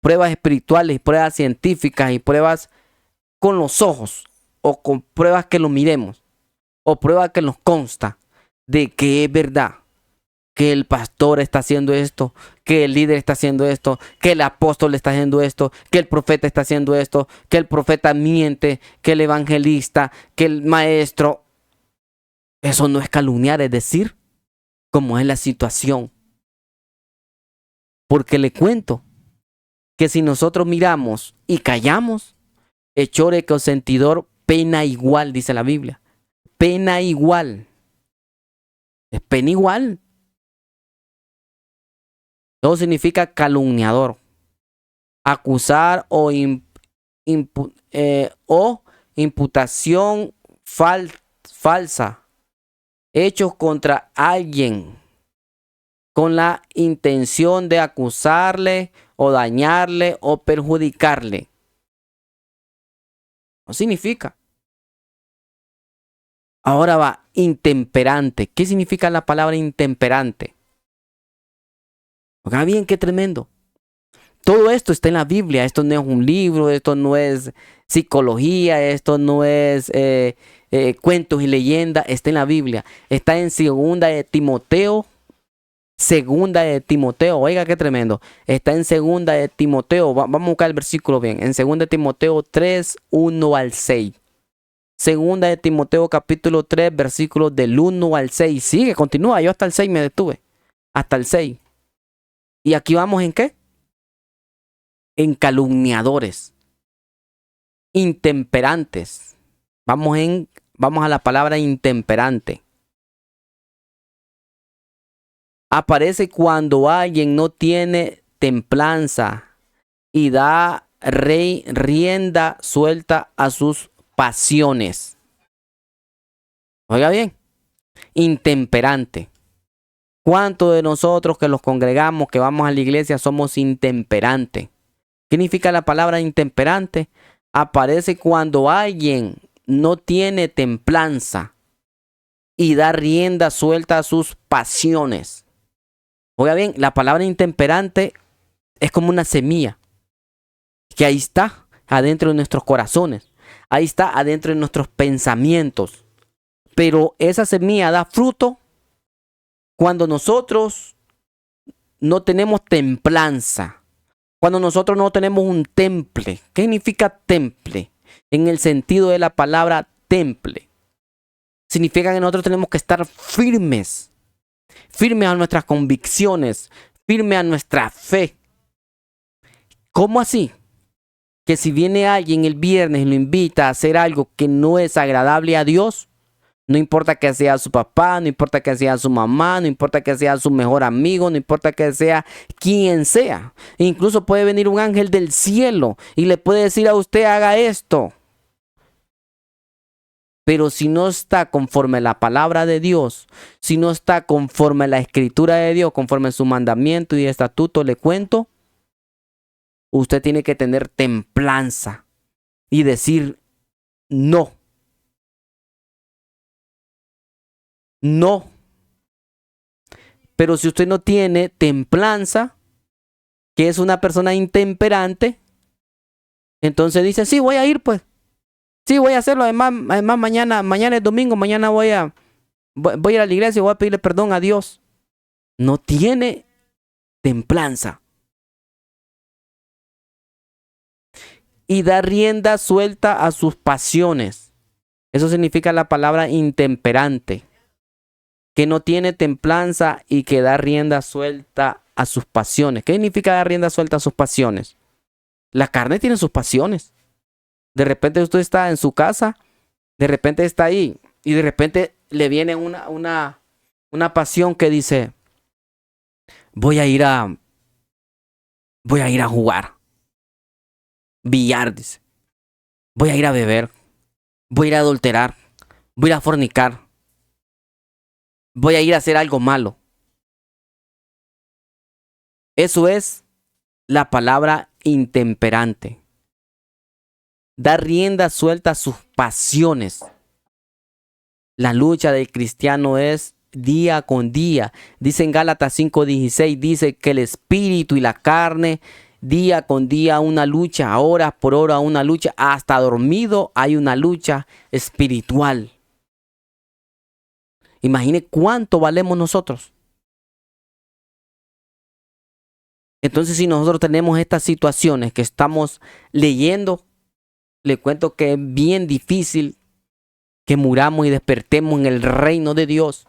espirituales, pruebas científicas y pruebas con los ojos, o con pruebas que lo miremos, o pruebas que nos consta de que es verdad, que el pastor está haciendo esto, que el líder está haciendo esto, que el apóstol está haciendo esto, que el profeta está haciendo esto, que el profeta miente, que el evangelista, que el maestro. Eso no es calumniar, es decir, cómo es la situación. Porque le cuento que si nosotros miramos y callamos, echore que sentidor pena igual, dice la Biblia. Pena igual. Es pena igual. Todo significa calumniador. Acusar o imputación falsa. Hechos contra alguien con la intención de acusarle o dañarle o perjudicarle. No significa. Ahora va, intemperante. ¿Qué significa la palabra intemperante? Oiga bien, qué tremendo. Todo esto está en la Biblia. Esto no es un libro, esto no es psicología, esto no es cuentos y leyendas. Está en la Biblia. Está en segunda de Timoteo. Segunda de Timoteo, oiga qué tremendo. Está en segunda de Timoteo. Vamos a buscar el versículo bien. En segunda de Timoteo 3, 1 al 6. Segunda de Timoteo capítulo 3, versículos del 1 al 6. Sigue, continúa. Yo hasta el 6 me detuve. Hasta el 6. ¿Y aquí vamos en qué? En calumniadores. Intemperantes. Vamos a la palabra intemperante. Aparece cuando alguien no tiene templanza y da rienda suelta a sus pasiones. Oiga bien, intemperante. ¿Cuántos de nosotros que los congregamos, que vamos a la iglesia, somos intemperantes? ¿Qué significa la palabra intemperante? Aparece cuando alguien no tiene templanza y da rienda suelta a sus pasiones. Oiga bien, la palabra intemperante es como una semilla que ahí está adentro de nuestros corazones, ahí está adentro de nuestros pensamientos. Pero esa semilla da fruto cuando nosotros no tenemos templanza, cuando nosotros no tenemos un temple. ¿Qué significa temple? En el sentido de la palabra temple. Significa que nosotros tenemos que estar firmes a nuestras convicciones, firmes a nuestra fe. ¿Cómo así? Que si viene alguien el viernes y lo invita a hacer algo que no es agradable a Dios, no importa que sea su papá, no importa que sea su mamá, no importa que sea su mejor amigo, no importa que sea quien sea. Incluso puede venir un ángel del cielo y le puede decir a usted, haga esto. Pero si no está conforme a la palabra de Dios, si no está conforme a la escritura de Dios, conforme a su mandamiento y estatuto, le cuento, usted tiene que tener templanza y decir no. No. Pero si usted no tiene templanza, que es una persona intemperante, entonces dice, sí, voy a ir pues. Sí, voy a hacerlo. Además mañana es domingo, mañana voy a ir a la iglesia y voy a pedirle perdón a Dios. No tiene templanza. Y da rienda suelta a sus pasiones. Eso significa la palabra intemperante. Que no tiene templanza y que da rienda suelta a sus pasiones. ¿Qué significa dar rienda suelta a sus pasiones? La carne tiene sus pasiones. De repente usted está en su casa, de repente está ahí y de repente le viene una pasión que dice, voy a ir a jugar billar, dice. Voy a ir a beber, voy a ir a adulterar, voy a ir a fornicar, voy a ir a hacer algo malo. Eso es la palabra intemperante. Da rienda suelta a sus pasiones. La lucha del cristiano es día con día. Dice en Gálatas 5:16, dice que el espíritu y la carne, día con día una lucha, hora por hora una lucha, hasta dormido hay una lucha espiritual. Imagine cuánto valemos nosotros. Entonces, si nosotros tenemos estas situaciones que estamos leyendo, le cuento que es bien difícil que muramos y despertemos en el reino de Dios.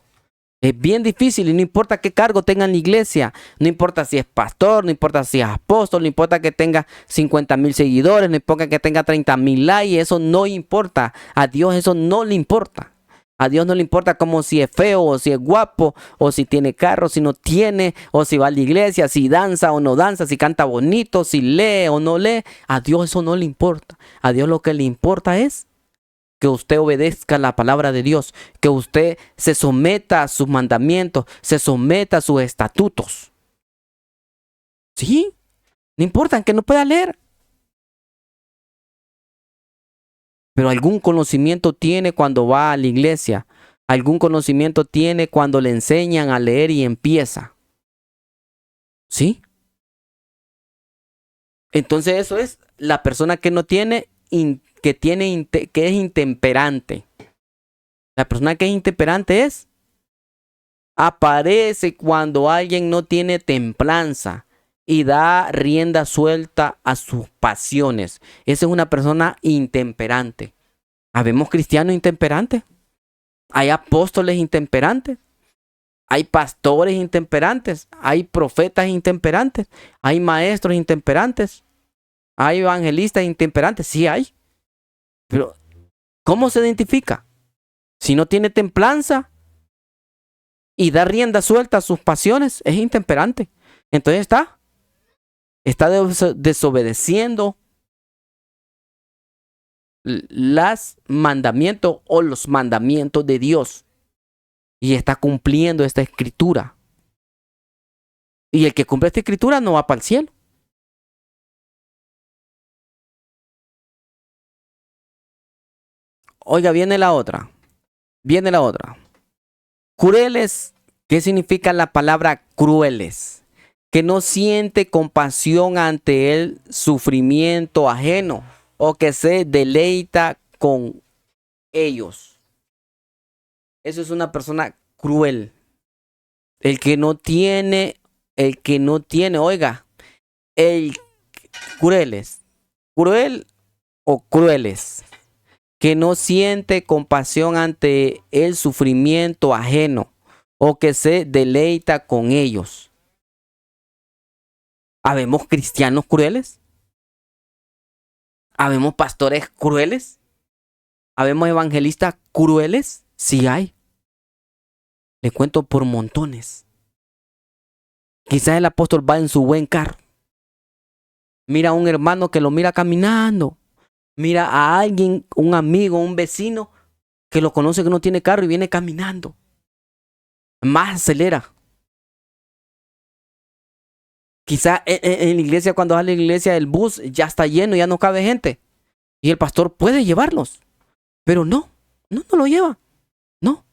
Es bien difícil y no importa qué cargo tenga en la iglesia, no importa si es pastor, no importa si es apóstol, no importa que tenga 50,000 seguidores, no importa que tenga 30,000 likes, eso no importa. A Dios eso no le importa. A Dios no le importa como si es feo o si es guapo o si tiene carro, si no tiene, o si va a la iglesia, si danza o no danza, si canta bonito, si lee o no lee. A Dios eso no le importa. A Dios lo que le importa es que usted obedezca la palabra de Dios, que usted se someta a sus mandamientos, se someta a sus estatutos. ¿Sí? No importa que no pueda leer. Pero algún conocimiento tiene cuando va a la iglesia. Algún conocimiento tiene cuando le enseñan a leer y empieza. ¿Sí? Entonces eso es la persona que no tiene, que es intemperante. La persona que es intemperante aparece cuando alguien no tiene templanza y da rienda suelta a sus pasiones. Esa es una persona intemperante. ¿Habemos cristianos intemperantes? ¿Hay apóstoles intemperantes? ¿Hay pastores intemperantes? ¿Hay profetas intemperantes? ¿Hay maestros intemperantes? ¿Hay evangelistas intemperantes? Sí hay. Pero, ¿cómo se identifica? Si no tiene templanza y da rienda suelta a sus pasiones, es intemperante. Entonces está desobedeciendo los mandamientos de Dios. Y está cumpliendo esta escritura. Y el que cumple esta escritura no va para el cielo. Oiga, viene la otra. Crueles. ¿Qué significa la palabra crueles? Que no siente compasión ante el sufrimiento ajeno o que se deleita con ellos. Eso es una persona cruel. El que no tiene, oiga, crueles, cruel o crueles, que no siente compasión ante el sufrimiento ajeno o que se deleita con ellos. ¿Habemos cristianos crueles? ¿Habemos pastores crueles? ¿Habemos evangelistas crueles? Sí hay. Le cuento por montones. Quizás el apóstol va en su buen carro. Mira a un hermano que lo mira caminando. Mira a alguien, un amigo, un vecino que lo conoce que no tiene carro y viene caminando. Más acelera. Quizás en la iglesia, cuando sale la iglesia, el bus ya está lleno, ya no cabe gente. Y el pastor puede llevarlos. Pero no lo lleva. No.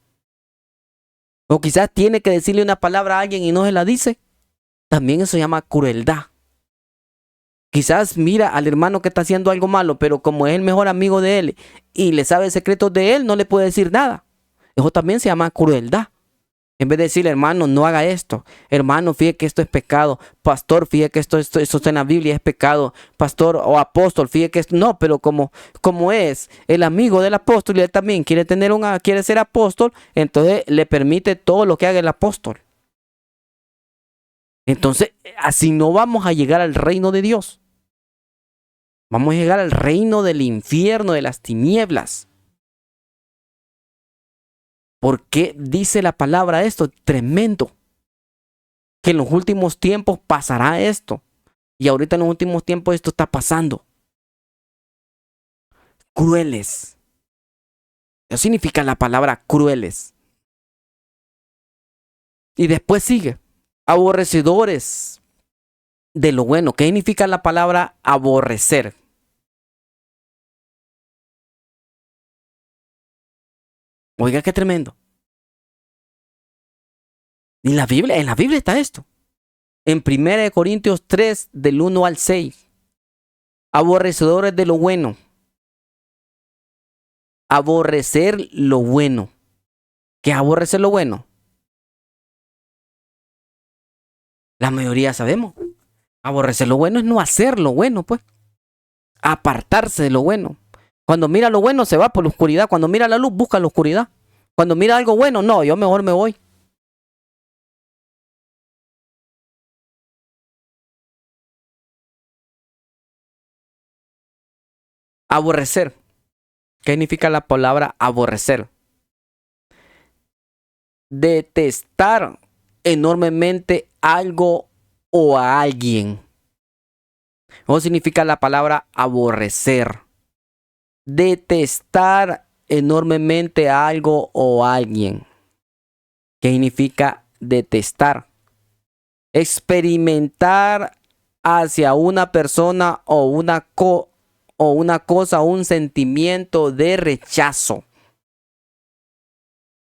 O quizás tiene que decirle una palabra a alguien y no se la dice. También eso se llama crueldad. Quizás mira al hermano que está haciendo algo malo, pero como es el mejor amigo de él y le sabe secretos de él, no le puede decir nada. Eso también se llama crueldad. En vez de decirle, hermano, no haga esto. Hermano, fíjate que esto es pecado. Pastor, fíjate que esto está en la Biblia, es pecado. Pastor o apóstol, fíjate que esto... No, pero como es el amigo del apóstol y él también quiere ser apóstol, entonces le permite todo lo que haga el apóstol. Entonces, así no vamos a llegar al reino de Dios. Vamos a llegar al reino del infierno, de las tinieblas. ¿Por qué dice la palabra esto? Tremendo. Que en los últimos tiempos pasará esto. Y ahorita en los últimos tiempos esto está pasando. Crueles. Eso significa la palabra crueles. Y después sigue. Aborrecedores de lo bueno. ¿Qué significa la palabra aborrecer? Oiga, qué tremendo. En la Biblia está esto. En 1 Corintios 3, del 1 al 6. Aborrecedores de lo bueno. Aborrecer lo bueno. ¿Qué es aborrecer lo bueno? La mayoría sabemos. Aborrecer lo bueno es no hacer lo bueno, pues. Apartarse de lo bueno. Cuando mira lo bueno se va por la oscuridad. Cuando mira la luz busca la oscuridad. Cuando mira algo bueno, no, yo mejor me voy. Aborrecer. ¿Qué significa la palabra aborrecer? Detestar enormemente algo o a alguien. Eso significa la palabra aborrecer. Detestar enormemente a algo o a alguien. ¿Qué significa detestar? Experimentar hacia una persona o una cosa, un sentimiento de rechazo.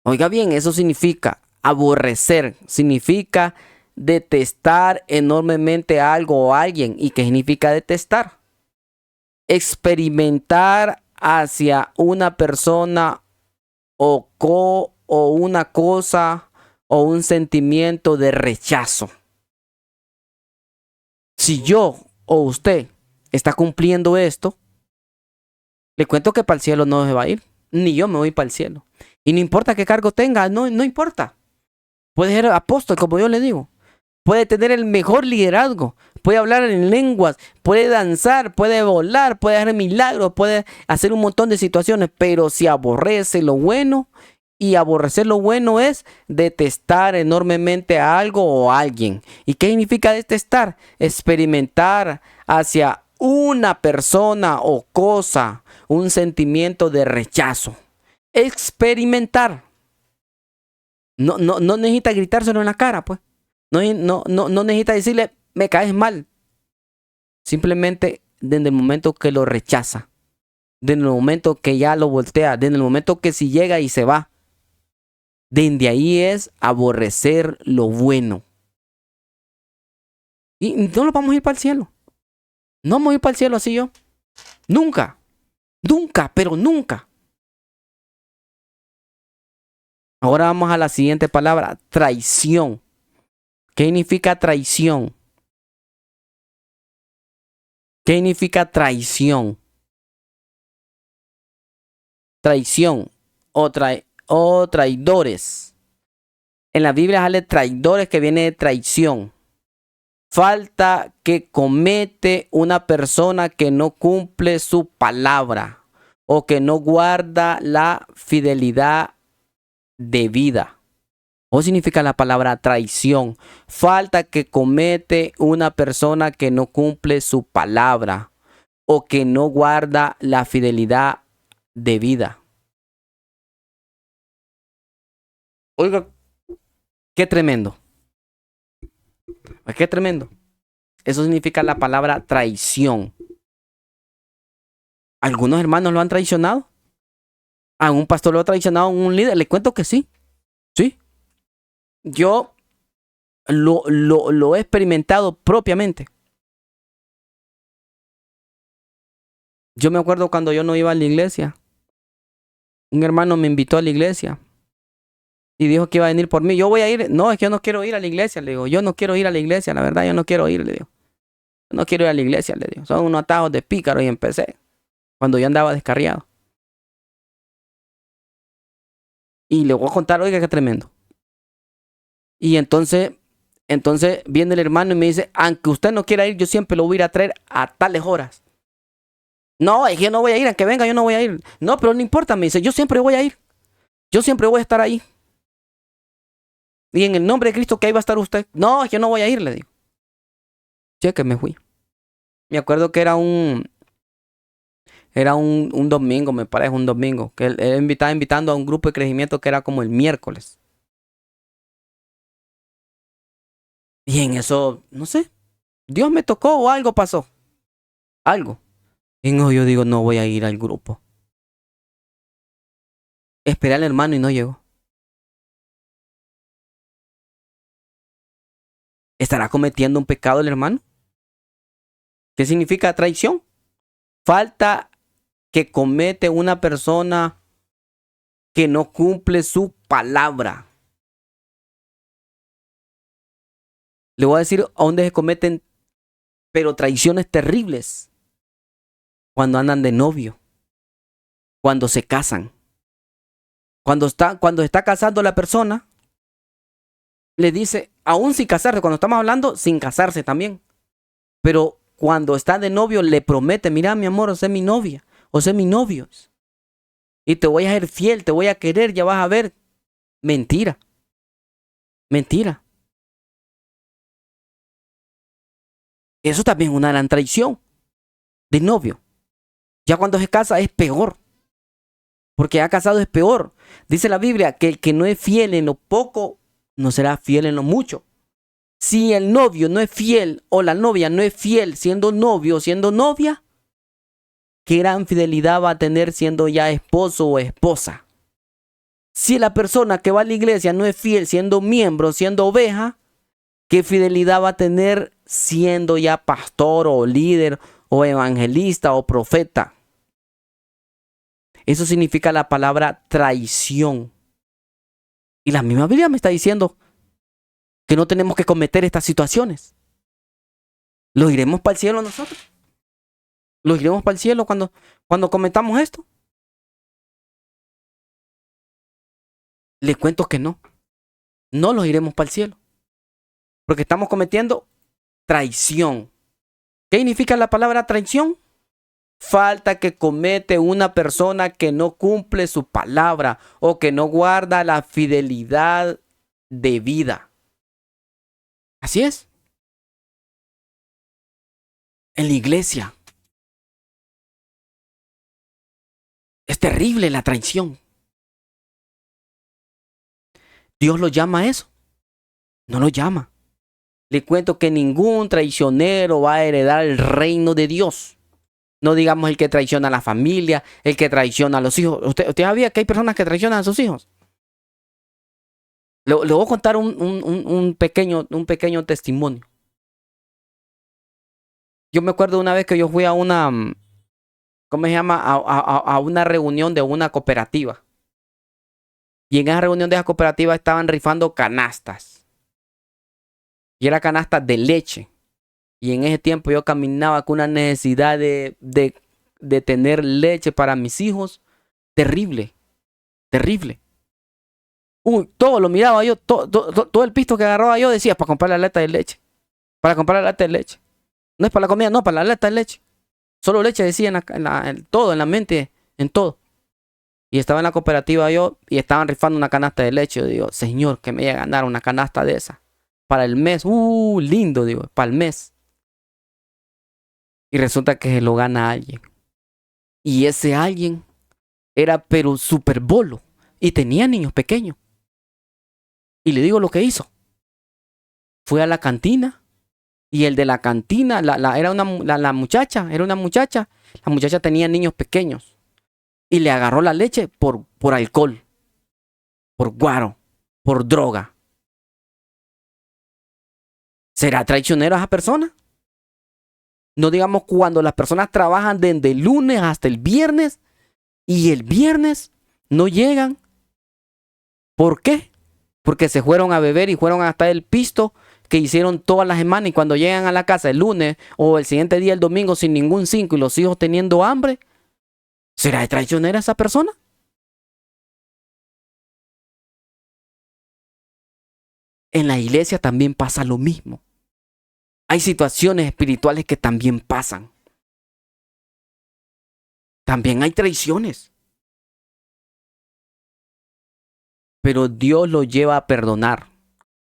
Oiga bien, eso significa aborrecer, significa detestar enormemente a algo o a alguien. ¿Y qué significa detestar? Experimentar hacia una persona o una cosa o un sentimiento de rechazo. Si yo o usted está cumpliendo esto, le cuento que para el cielo no se va a ir, ni yo me voy para el cielo. Y no importa qué cargo tenga, no importa. Puede ser apóstol, como yo le digo. Puede tener el mejor liderazgo, puede hablar en lenguas, puede danzar, puede volar, puede hacer milagros, puede hacer un montón de situaciones, pero si aborrece lo bueno, y aborrecer lo bueno es detestar enormemente a algo o a alguien. ¿Y qué significa detestar? Experimentar hacia una persona o cosa un sentimiento de rechazo. Experimentar. No necesita gritárselo en la cara, pues. No necesita decirle, me caes mal. Simplemente desde el momento que lo rechaza, desde el momento que ya lo voltea, desde el momento que si llega y se va. Desde ahí es aborrecer lo bueno. Y no lo vamos a ir para el cielo. No vamos a ir para el cielo así yo. Nunca. Nunca, pero nunca. Ahora vamos a la siguiente palabra, traición. ¿Qué significa traición? ¿Qué significa traición? Traición o traidores. En la Biblia sale traidores, que viene de traición. Falta que comete una persona que no cumple su palabra o que no guarda la fidelidad de vida. ¿O significa la palabra traición? Falta que comete una persona que no cumple su palabra o que no guarda la fidelidad de vida. Oiga, qué tremendo. Qué tremendo. Eso significa la palabra traición. ¿Algunos hermanos lo han traicionado? ¿A un pastor lo ha traicionado un líder? Le cuento que sí. Sí. Yo lo he experimentado propiamente. Yo me acuerdo cuando yo no iba a la iglesia. Un hermano me invitó a la iglesia y dijo que iba a venir por mí. Yo voy a ir. No, es que yo no quiero ir a la iglesia. Le digo, yo no quiero ir a la iglesia. La verdad, yo no quiero ir. Le digo, no quiero ir a la iglesia. Le digo, son unos atajos de pícaro y empecé. Cuando yo andaba descarriado. Y le voy a contar, oiga, qué tremendo. Y entonces viene el hermano y me dice, aunque usted no quiera ir, yo siempre lo voy a ir a traer a tales horas. No, es que yo no voy a ir, aunque venga, yo no voy a ir. No, pero no importa, me dice, yo siempre voy a ir. Yo siempre voy a estar ahí. Y en el nombre de Cristo, que ahí va a estar usted. No, es que yo no voy a ir, le digo. Che, me fui. Me acuerdo que era un domingo, me parece, un domingo. Que él estaba invitando a un grupo de crecimiento que era como el miércoles. Y en eso, no sé, Dios me tocó o algo pasó. Algo. Y no, yo digo, no voy a ir al grupo. Esperé al hermano y no llegó. ¿Estará cometiendo un pecado el hermano? ¿Qué significa traición? Falta que comete una persona que no cumple su palabra. Le voy a decir a dónde se cometen, pero traiciones terribles. Cuando andan de novio. Cuando se casan. Cuando está casando la persona, le dice, aún sin casarse, cuando estamos hablando, sin casarse también. Pero cuando está de novio, le promete, mira mi amor, o sé mi novia, o sé mi novio. Y te voy a ser fiel, te voy a querer, ya vas a ver. Mentira. Mentira. Eso también es una gran traición de novio. Ya cuando se casa es peor. Porque ya casado es peor. Dice la Biblia que el que no es fiel en lo poco, no será fiel en lo mucho. Si el novio no es fiel o la novia no es fiel siendo novio o siendo novia, ¿qué gran fidelidad va a tener siendo ya esposo o esposa? Si la persona que va a la iglesia no es fiel siendo miembro, siendo oveja, ¿qué fidelidad va a tener siendo ya pastor o líder o evangelista o profeta? Eso significa la palabra traición. Y la misma Biblia me está diciendo que no tenemos que cometer estas situaciones. ¿Los iremos para el cielo nosotros? ¿Los iremos para el cielo cuando cometamos esto? Les cuento que no. No los iremos para el cielo. Porque estamos cometiendo traición. ¿Qué significa la palabra traición? Falta que comete una persona que no cumple su palabra o que no guarda la fidelidad de vida. Así es. En la iglesia. Es terrible la traición. ¿Dios lo llama a eso? No lo llama. Le cuento que ningún traicionero va a heredar el reino de Dios. No digamos el que traiciona a la familia, el que traiciona a los hijos. ¿Usted sabía que hay personas que traicionan a sus hijos? Le voy a contar un pequeño testimonio. Yo me acuerdo una vez que yo fui a una, ¿cómo se llama? A una reunión de una cooperativa. Y en esa reunión de esa cooperativa estaban rifando canastas. Y era canastas de leche. Y en ese tiempo yo caminaba con una necesidad de tener leche para mis hijos. Terrible, terrible. Uy, todo lo miraba yo, todo el pisto que agarraba yo decía, para comprar la lata de leche. Para comprar la lata de leche. No es para la comida, no, para la lata de leche. Solo leche decía en todo, en la mente, en todo. Y estaba en la cooperativa yo y estaban rifando una canasta de leche. Yo digo, Señor, que me vaya a ganar una canasta de esa. Para el mes, lindo, digo, para el mes. Y resulta que se lo gana alguien. Y ese alguien era pero súper bolo. Y tenía niños pequeños. Y le digo lo que hizo. Fue a la cantina. Y el de la cantina, era la muchacha, era una muchacha. La muchacha tenía niños pequeños. Y le agarró la leche por alcohol. Por guaro. Por droga. ¿Será traicionero esa persona? No digamos cuando las personas trabajan desde el lunes hasta el viernes y el viernes no llegan. ¿Por qué? Porque se fueron a beber y fueron hasta el pisto que hicieron toda la semana, y cuando llegan a la casa el lunes o el siguiente día, el domingo, sin ningún 5 y los hijos teniendo hambre, ¿será traicionera esa persona? En la iglesia también pasa lo mismo. Hay situaciones espirituales que también pasan. También hay traiciones. Pero Dios lo lleva a perdonar.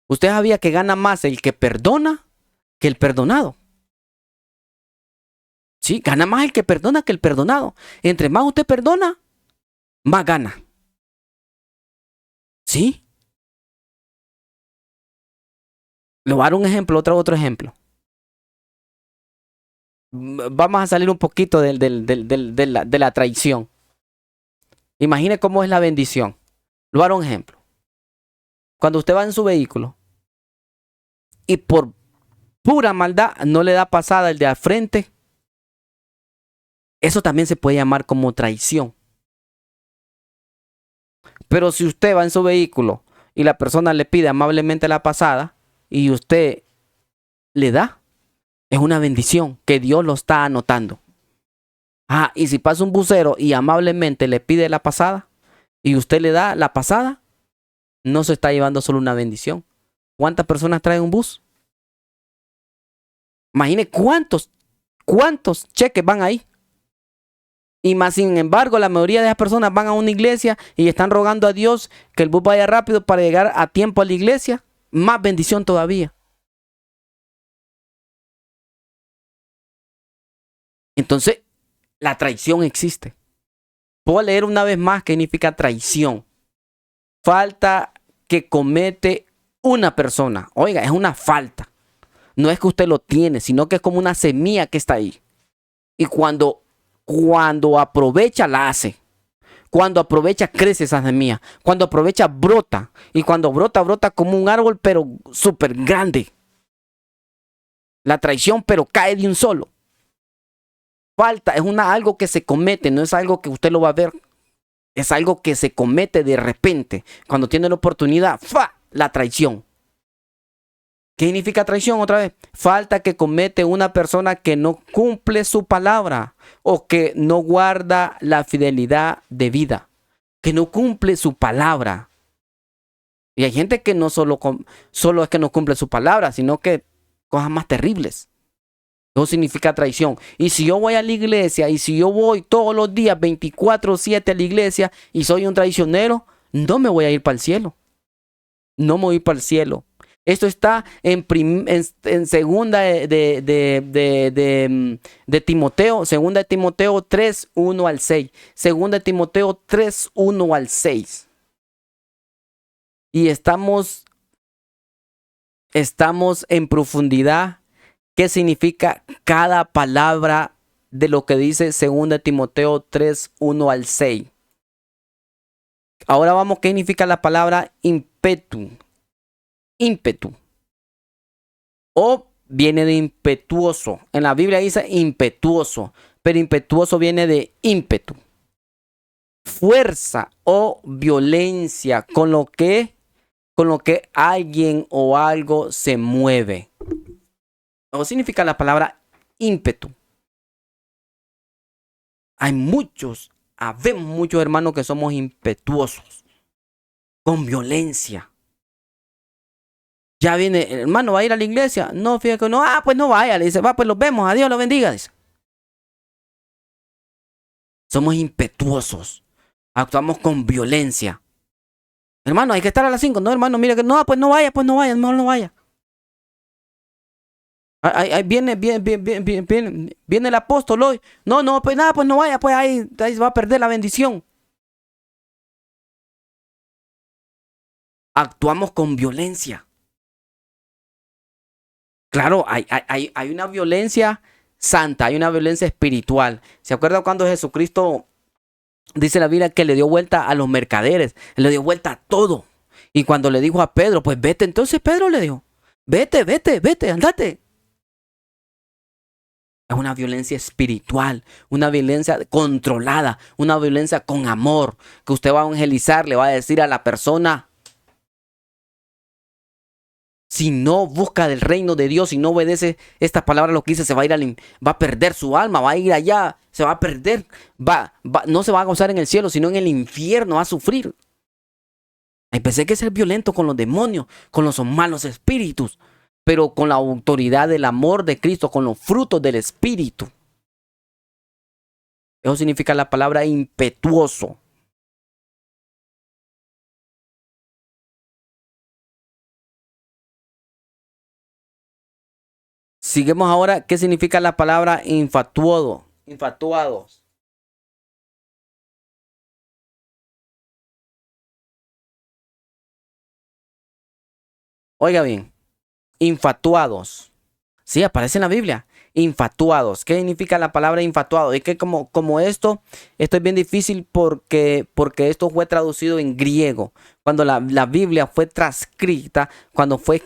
¿Usted sabía que gana más el que perdona que el perdonado? Sí, gana más el que perdona que el perdonado. Entre más usted perdona, más gana. ¿Sí? Le voy a dar un ejemplo, otro ejemplo. Vamos a salir un poquito de la traición. Imagine cómo es la bendición. Le voy a dar un ejemplo. Cuando usted va en su vehículo y por pura maldad no le da pasada el de al frente, eso también se puede llamar como traición. Pero si usted va en su vehículo y la persona le pide amablemente la pasada y usted le da, es una bendición que Dios lo está anotando. Ah, y si pasa un bucero y amablemente le pide la pasada y usted le da la pasada, no se está llevando solo una bendición. ¿Cuántas personas traen un bus? Imagine cuántos cheques van ahí. Y más sin embargo, la mayoría de las personas van a una iglesia y están rogando a Dios que el bus vaya rápido para llegar a tiempo a la iglesia. Más bendición todavía. Entonces, la traición existe. Puedo leer una vez más qué significa traición. Falta que comete una persona. Oiga, es una falta. No es que usted lo tiene, sino que es como una semilla que está ahí. Y cuando aprovecha, la hace. Cuando aprovecha, crece esa semilla. Cuando aprovecha, brota. Y cuando brota, brota como un árbol, pero súper grande. La traición, pero cae de un solo. Falta, es algo que se comete, no es algo que usted lo va a ver. Es algo que se comete de repente. Cuando tiene la oportunidad, ¡fa! La traición. ¿Qué significa traición otra vez? Falta que comete una persona que no cumple su palabra o que no guarda la fidelidad de vida, que no cumple su palabra. Y hay gente que no solo es que no cumple su palabra, sino que cosas más terribles. Eso significa traición. Y si yo voy a la iglesia y si yo voy todos los días 24/7 a la iglesia y soy un traicionero, no me voy a ir para el cielo. No me voy a ir para el cielo. Esto está en segunda de Timoteo, segunda de Timoteo 3, 1 al 6. Segunda de Timoteo 3, 1 al 6. Y estamos en profundidad. ¿Qué significa cada palabra de lo que dice segunda de Timoteo 3, 1 al 6? Ahora vamos, ¿qué significa la palabra ímpetu? Ímpetu. O viene de impetuoso. En la Biblia dice impetuoso, pero impetuoso viene de ímpetu. Fuerza o violencia con lo que alguien o algo se mueve. O significa la palabra ímpetu. Habemos muchos hermanos que somos impetuosos, con violencia. Ya viene, hermano, ¿va a ir a la iglesia? No, fíjate que no. Ah, pues no vaya. Le dice, va, pues los vemos. Adiós, los bendiga. Dice. Somos impetuosos. Actuamos con violencia. Hermano, hay que estar a las 5. No, hermano, mira que no, pues no vaya, mejor no vaya. Ahí viene el apóstol hoy. No, pues nada, pues no vaya, pues ahí se va a perder la bendición. Actuamos con violencia. Claro, hay una violencia santa, hay una violencia espiritual. ¿Se acuerdan cuando Jesucristo dice la Biblia que le dio vuelta a los mercaderes? Le dio vuelta a todo. Y cuando le dijo a Pedro, pues vete, entonces Pedro le dijo, Vete, vete, vete, andate. Es una violencia espiritual, una violencia controlada, una violencia con amor, que usted va a evangelizar, le va a decir a la persona, si no busca del reino de Dios, si no obedece esta palabra, lo que dice, se va a ir va a perder su alma, va a ir allá, se va a perder, no se va a gozar en el cielo, sino en el infierno, va a sufrir. Empecé que ser violento con los demonios, con los malos espíritus, pero con la autoridad del amor de Cristo, con los frutos del espíritu. Eso significa la palabra impetuoso. Seguimos ahora, ¿qué significa la palabra infatuado? Infatuados. Oiga bien, infatuados. Sí, aparece en la Biblia. Infatuados. ¿Qué significa la palabra infatuado? Es que como esto es bien difícil porque esto fue traducido en griego. Cuando la Biblia fue transcrita, no fue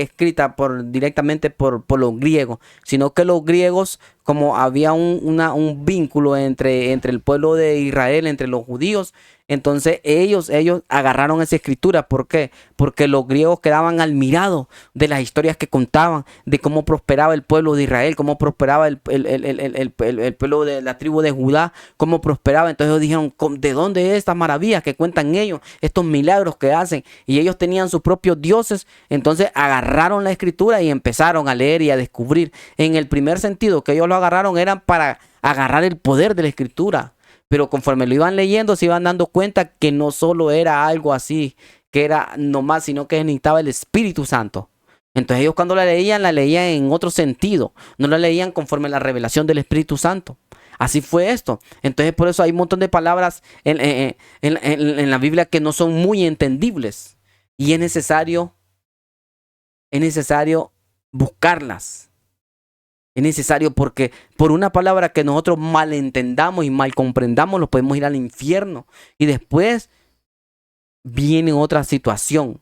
escrita directamente por los griegos, sino que los griegos, como había un vínculo entre el pueblo de Israel, entre los judíos, entonces ellos agarraron esa escritura. ¿Por qué? Porque los griegos quedaban admirados de las historias que contaban, de cómo prosperaba el pueblo de Israel, cómo prosperaba el pueblo de la tribu de Judá, cómo prosperaba. Entonces ellos dijeron, ¿de dónde es estas maravillas que cuentan ellos, estos milagros que hacen? Y ellos tenían sus propios dioses. Entonces agarraron la escritura y empezaron a leer y a descubrir. En el primer sentido que ellos lo agarraron eran para agarrar el poder de la escritura. Pero conforme lo iban leyendo, se iban dando cuenta que no solo era algo así, que era nomás, sino que necesitaba el Espíritu Santo. Entonces ellos cuando la leían en otro sentido, no la leían conforme a la revelación del Espíritu Santo. Así fue esto. Entonces por eso hay un montón de palabras en la Biblia que no son muy entendibles. Y es necesario buscarlas. Es necesario porque por una palabra que nosotros malentendamos y mal comprendamos, lo podemos ir al infierno. Y después viene otra situación.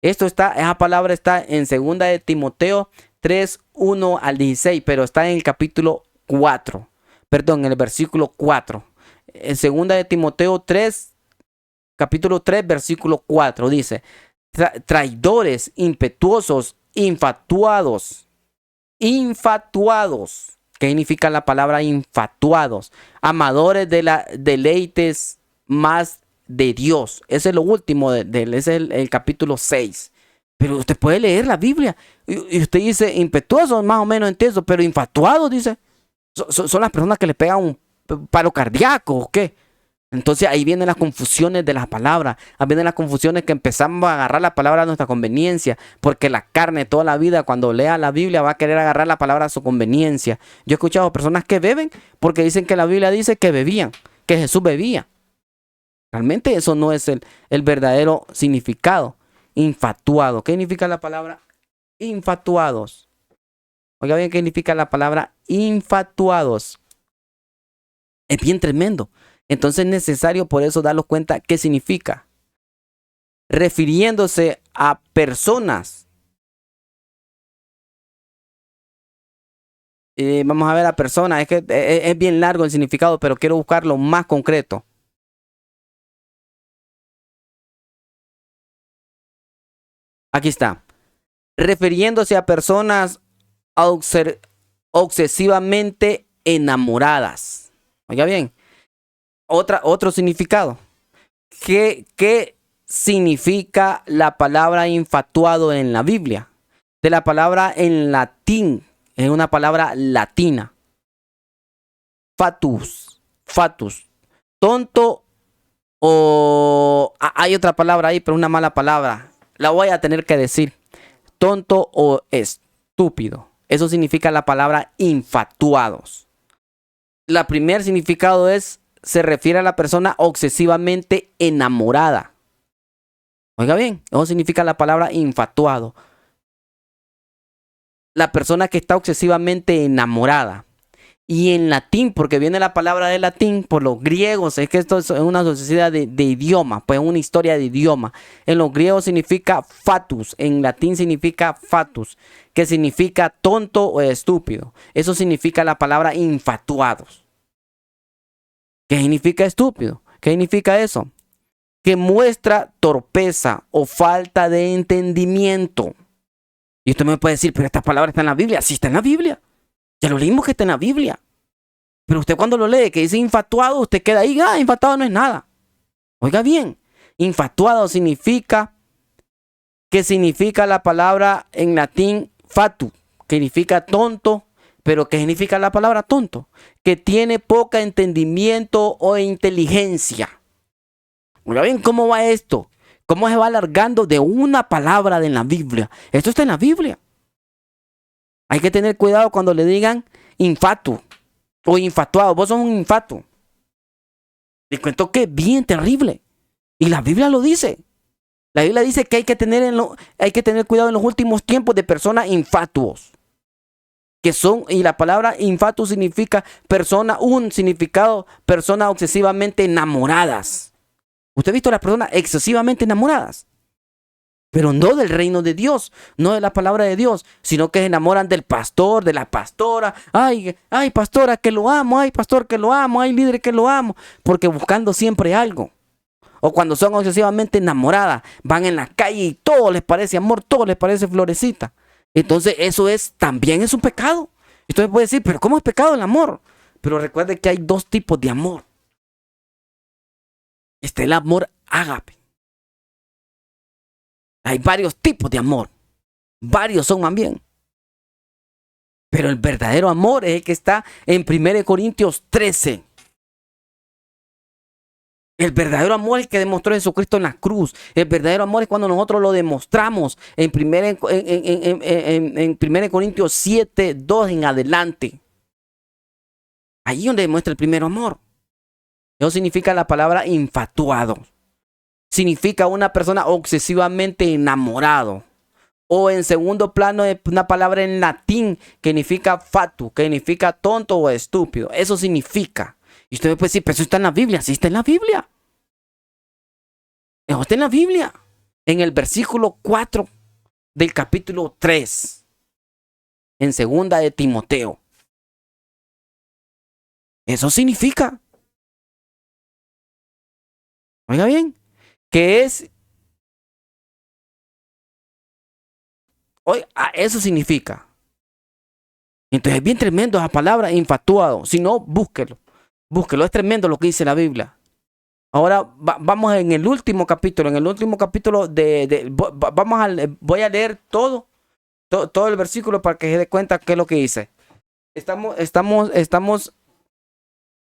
Esa palabra está en 2 de Timoteo 3, 1 al 16, pero está en el capítulo 4. Perdón, en el versículo 4. En 2 de Timoteo 3, capítulo 3, versículo 4, dice, traidores, impetuosos, infatuados. Infatuados. ¿Qué significa la palabra infatuados? Amadores de la deleites más de Dios. Ese es lo último ese es el capítulo 6. Pero usted puede leer la Biblia y usted dice impetuosos, más o menos entiendo, pero infatuados, dice. Son las personas que le pegan un paro cardíaco o qué. Entonces ahí vienen las confusiones de las palabras, ahí vienen las confusiones que empezamos a agarrar la palabra a nuestra conveniencia, porque la carne toda la vida cuando lea la Biblia va a querer agarrar la palabra a su conveniencia. Yo he escuchado personas que beben porque dicen que la Biblia dice que bebían, que Jesús bebía. Realmente eso no es el verdadero significado. Infatuado. ¿Qué significa la palabra infatuados? Oiga bien, ¿qué significa la palabra infatuados? Es bien tremendo. Entonces es necesario por eso darnos cuenta qué significa. Refiriéndose a personas. Vamos a ver a personas. Es que es bien largo el significado, pero quiero buscarlo más concreto. Aquí está. Refiriéndose a personas obsesivamente enamoradas. Oiga bien. Otro significado. ¿Qué significa la palabra infatuado en la Biblia? De la palabra en latín, es una palabra latina. Fatus. Tonto o... Hay otra palabra ahí, pero una mala palabra. La voy a tener que decir. Tonto o estúpido. Eso significa la palabra infatuados. El primer significado se refiere a la persona obsesivamente enamorada. Oiga bien, eso significa la palabra infatuado. La persona que está obsesivamente enamorada. Y en latín, porque viene la palabra de latín por los griegos, es que esto es una sociedad de idioma, pues una historia de idioma. En los griegos significa fatus, en latín significa fatus, que significa tonto o estúpido. Eso significa la palabra infatuados. ¿Qué significa estúpido? ¿Qué significa eso? Que muestra torpeza o falta de entendimiento. Y usted me puede decir, pero esta palabra está en la Biblia. Sí, está en la Biblia. Ya lo leímos que está en la Biblia. Pero usted cuando lo lee, que dice infatuado, usted queda ahí, infatuado no es nada. Oiga bien, infatuado significa la palabra en latín fatu, que significa tonto, pero ¿qué significa la palabra tonto? Que tiene poca entendimiento o inteligencia. Oiga bien, ¿cómo va esto? ¿Cómo se va alargando de una palabra de la Biblia? Esto está en la Biblia. Hay que tener cuidado cuando le digan infatuo o infatuado. Vos sos un infatuo. Les cuento que es bien terrible. Y la Biblia lo dice. La Biblia dice que hay que tener cuidado en los últimos tiempos de personas infatuos. Que son, y la palabra infatuo significa persona, un significado, personas obsesivamente enamoradas. ¿Usted ha visto a las personas excesivamente enamoradas? Pero no del reino de Dios, no de la palabra de Dios, sino que se enamoran del pastor, de la pastora. Ay, pastora que lo amo, ay, pastor que lo amo, ay, líder que lo amo, porque buscando siempre algo. O cuando son obsesivamente enamoradas, van en la calle y todo les parece amor, todo les parece florecita. Entonces eso también es un pecado. Usted me puede decir, pero ¿cómo es pecado el amor? Pero recuerde que hay dos tipos de amor. Está el amor ágape. Hay varios tipos de amor. Varios son más bien. Pero el verdadero amor es el que está en 1 Corintios 13. El verdadero amor es el que demostró Jesucristo en la cruz. El verdadero amor es cuando nosotros lo demostramos en 1 Corintios 7, 2 en adelante. Allí donde demuestra el primer amor. Eso significa la palabra infatuado. Significa una persona obsesivamente enamorado. O en segundo plano, una palabra en latín que significa fatu, que significa tonto o estúpido. Eso significa. Y usted me puede decir, pero eso está en la Biblia. Sí, está en la Biblia. Eso está en la Biblia. En el versículo 4 del capítulo 3. En segunda de Timoteo. Eso significa. Oiga bien. Que es. Eso significa. Entonces es bien tremendo esa palabra, infatuado. Si no, búsquelo. Búsquelo, es tremendo lo que dice la Biblia. Ahora vamos en el último capítulo. En el último capítulo voy a leer todo el versículo para que se dé cuenta qué es lo que dice. Estamos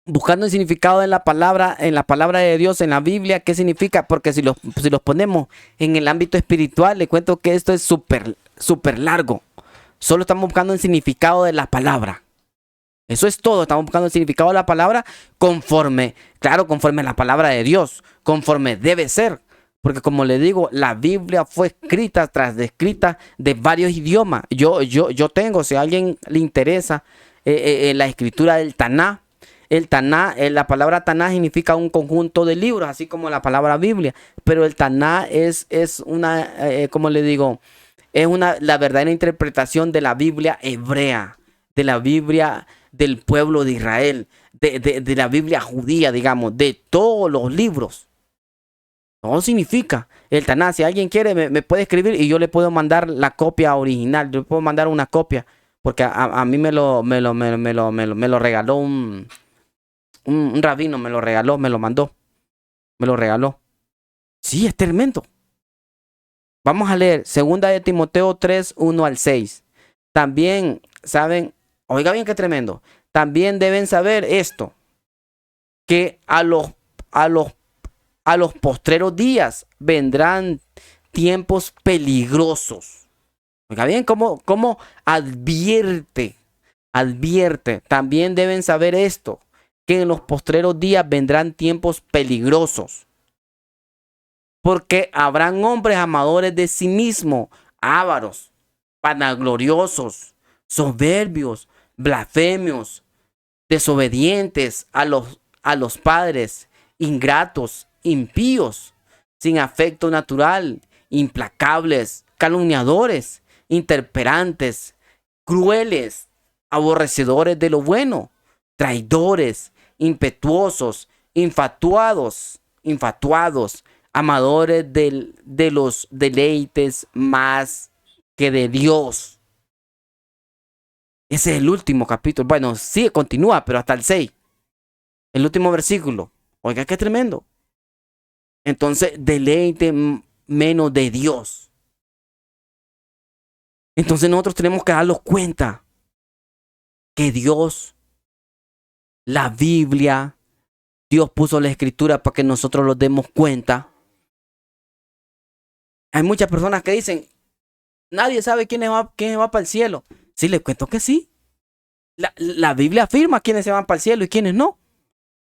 buscando el significado en la palabra de Dios, en la Biblia, qué significa, porque si los ponemos en el ámbito espiritual, le cuento que esto es súper largo. Solo estamos buscando el significado de la palabra. Eso es todo, estamos buscando el significado de la palabra conforme a la palabra de Dios, conforme debe ser. Porque como le digo, la Biblia fue escrita tras descrita de varios idiomas. Yo tengo, si a alguien le interesa, la escritura del Taná. La palabra Taná significa un conjunto de libros, así como la palabra Biblia. Pero el Taná es una, como le digo, la verdadera interpretación de la Biblia hebrea, de la Biblia del pueblo de Israel, de la Biblia judía, digamos, de todos los libros. Todo significa el Taná. Si alguien quiere, me puede escribir y yo le puedo mandar la copia original. Yo le puedo mandar una copia, porque a mí me lo regaló un rabino, me lo mandó, me lo regaló. Sí, es tremendo. Vamos a leer 2 de Timoteo 3, 1 al 6. También, ¿saben? Oiga bien qué tremendo. También deben saber esto, que a los postreros días vendrán tiempos peligrosos. Oiga bien, ¿cómo advierte? También deben saber esto, que en los postreros días vendrán tiempos peligrosos. Porque habrán hombres amadores de sí mismos, ávaros, vanagloriosos, soberbios, blasfemios, desobedientes a los padres, ingratos, impíos, sin afecto natural, implacables, calumniadores, intemperantes, crueles, aborrecedores de lo bueno, traidores, impetuosos, infatuados, amadores de los deleites más que de Dios. Ese es el último capítulo. Bueno, sí, continúa, pero hasta el 6. El último versículo. Oiga, qué tremendo. Entonces, deleite menos de Dios. Entonces nosotros tenemos que darnos cuenta que Dios, la Biblia, Dios puso la escritura para que nosotros nos demos cuenta. Hay muchas personas que dicen, nadie sabe quién va para el cielo. Sí, les cuento que sí. La Biblia afirma quiénes se van para el cielo y quiénes no.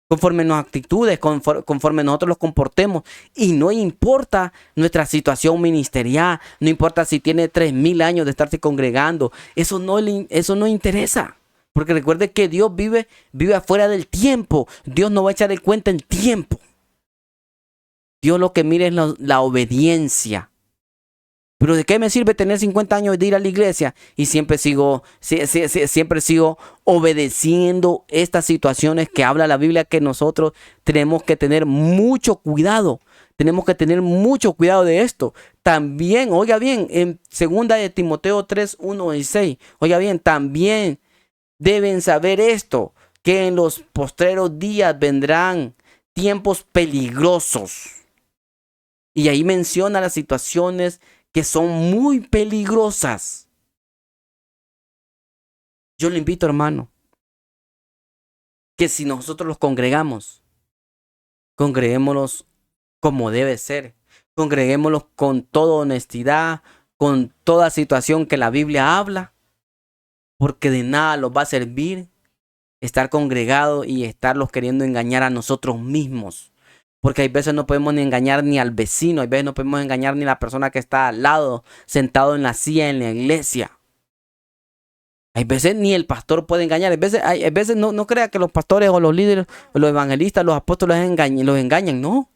Conforme nuestras actitudes, conforme nosotros los comportemos. Y no importa nuestra situación ministerial, no importa si tiene 3000 años de estarse congregando. Eso no interesa. Porque recuerde que Dios vive afuera del tiempo. Dios no va a echar el cuenta en tiempo. Dios lo que mira es la obediencia. Pero ¿de qué me sirve tener 50 años de ir a la iglesia y siempre sigo obedeciendo estas situaciones que habla la Biblia, que nosotros tenemos que tener mucho cuidado? Tenemos que tener mucho cuidado de esto. También, oiga bien, en 2 de Timoteo 3, 1 y 6, oiga bien, también deben saber esto, que en los postreros días vendrán tiempos peligrosos. Y ahí menciona las situaciones que son muy peligrosas. Yo le invito, hermano, que si nosotros los congregamos, congreguémonos como debe ser. Congreguémonos con toda honestidad, con toda situación que la Biblia habla, porque de nada los va a servir estar congregados y estarlos queriendo engañar a nosotros mismos. Porque hay veces no podemos ni engañar ni al vecino, hay veces no podemos engañar ni a la persona que está al lado, sentado en la silla en la iglesia. Hay veces ni el pastor puede engañar. Hay veces no crea que los pastores o los líderes, o los evangelistas, los apóstoles los engañan, no.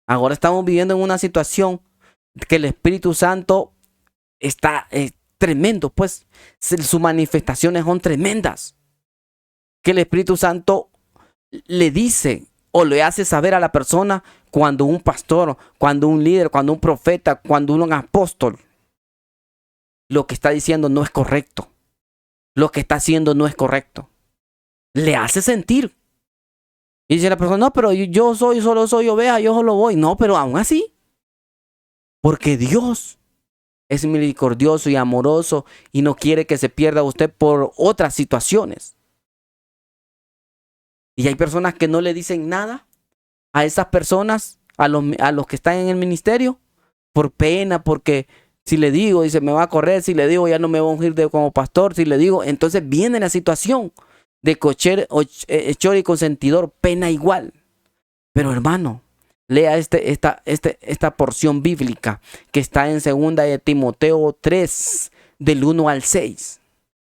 Ahora estamos viviendo en una situación que el Espíritu Santo está tremendo, pues sus manifestaciones son tremendas. Que el Espíritu Santo le dice o le hace saber a la persona cuando un pastor, cuando un líder, cuando un profeta, cuando un apóstol, lo que está diciendo no es correcto. Lo que está haciendo no es correcto. Le hace sentir. Y dice la persona, no, pero yo solo soy oveja, yo solo voy. No, pero aún así. Porque Dios es misericordioso y amoroso y no quiere que se pierda usted por otras situaciones. Y hay personas que no le dicen nada a esas personas, a los que están en el ministerio, por pena, porque si le digo, dice, me va a correr, si le digo, ya no me va a ungir como pastor, si le digo, entonces viene la situación de hechor y consentidor, pena igual. Pero hermano, lea esta porción bíblica que está en 2 de Timoteo 3, del 1 al 6.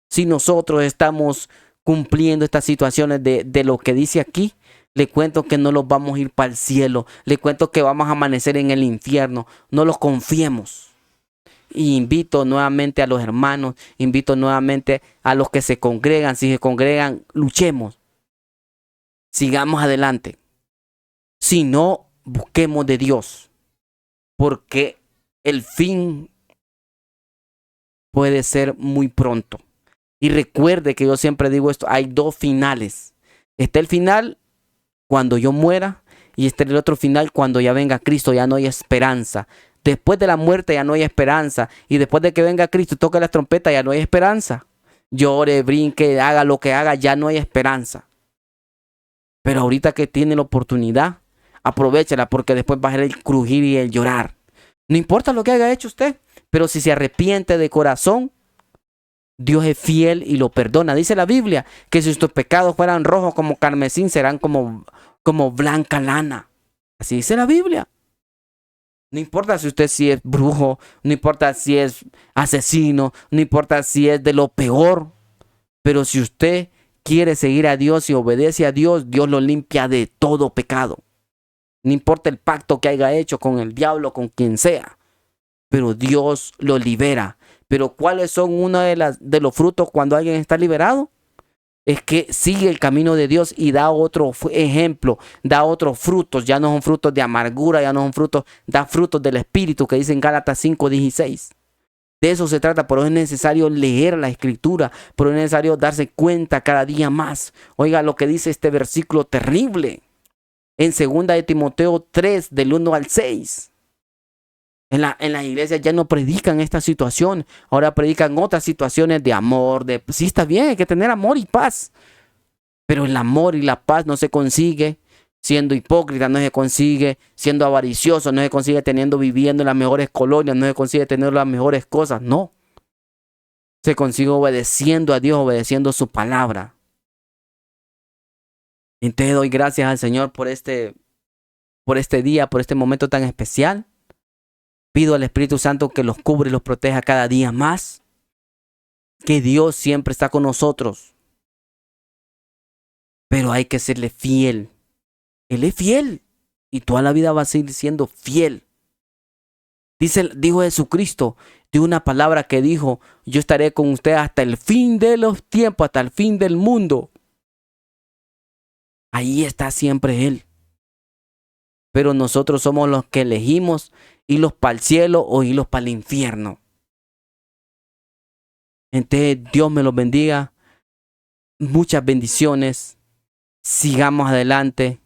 Si nosotros estamos cumpliendo estas situaciones de lo que dice aquí, le cuento que no los vamos a ir para el cielo. Le cuento que vamos a amanecer en el infierno. No los confiemos. Y invito nuevamente a los hermanos, invito nuevamente a los que se congregan. Si se congregan, luchemos. Sigamos adelante. Si no, busquemos de Dios. Porque el fin puede ser muy pronto. Y recuerde que yo siempre digo esto, hay dos finales. Está el final cuando yo muera y está el otro final cuando ya venga Cristo, ya no hay esperanza. Después de la muerte ya no hay esperanza. Y después de que venga Cristo y toque la trompeta ya no hay esperanza. Llore, brinque, haga lo que haga, ya no hay esperanza. Pero ahorita que tiene la oportunidad, aprovéchela porque después va a ser el crujir y el llorar. No importa lo que haya hecho usted, pero si se arrepiente de corazón, Dios es fiel y lo perdona. Dice la Biblia que si tus pecados fueran rojos como carmesín, serán como blanca lana. Así dice la Biblia. No importa si usted es brujo, no importa si es asesino, no importa si es de lo peor. Pero si usted quiere seguir a Dios y obedece a Dios, Dios lo limpia de todo pecado. No importa el pacto que haya hecho con el diablo, con quien sea, pero Dios lo libera. Pero ¿cuáles son uno de los frutos cuando alguien está liberado? Es que sigue el camino de Dios y da otro ejemplo, da otros frutos. Ya no son frutos de amargura, ya no son frutos, da frutos del Espíritu, que dice en Gálatas 5:16. De eso se trata, pero es necesario leer la Escritura, pero es necesario darse cuenta cada día más. Oiga lo que dice este versículo terrible en 2 de Timoteo 3, del 1 al 6. En las iglesias ya no predican esta situación, ahora predican otras situaciones de amor, sí está bien, hay que tener amor y paz, pero el amor y la paz no se consigue siendo hipócrita, no se consigue siendo avaricioso, no se consigue viviendo en las mejores colonias, no se consigue tener las mejores cosas, no. Se consigue obedeciendo a Dios, obedeciendo su palabra. Y te doy gracias al Señor por este día, por este momento tan especial. Pido al Espíritu Santo que los cubra y los proteja cada día más. Que Dios siempre está con nosotros. Pero hay que serle fiel. Él es fiel. Y toda la vida va a seguir siendo fiel. Dijo Jesucristo, de una palabra que dijo, yo estaré con usted hasta el fin de los tiempos, hasta el fin del mundo. Ahí está siempre Él. Pero nosotros somos los que elegimos irlos para el cielo o irlos para el infierno. Entonces, Dios me los bendiga. Muchas bendiciones. Sigamos adelante.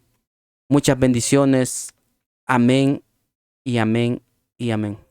Muchas bendiciones. Amén y amén y amén.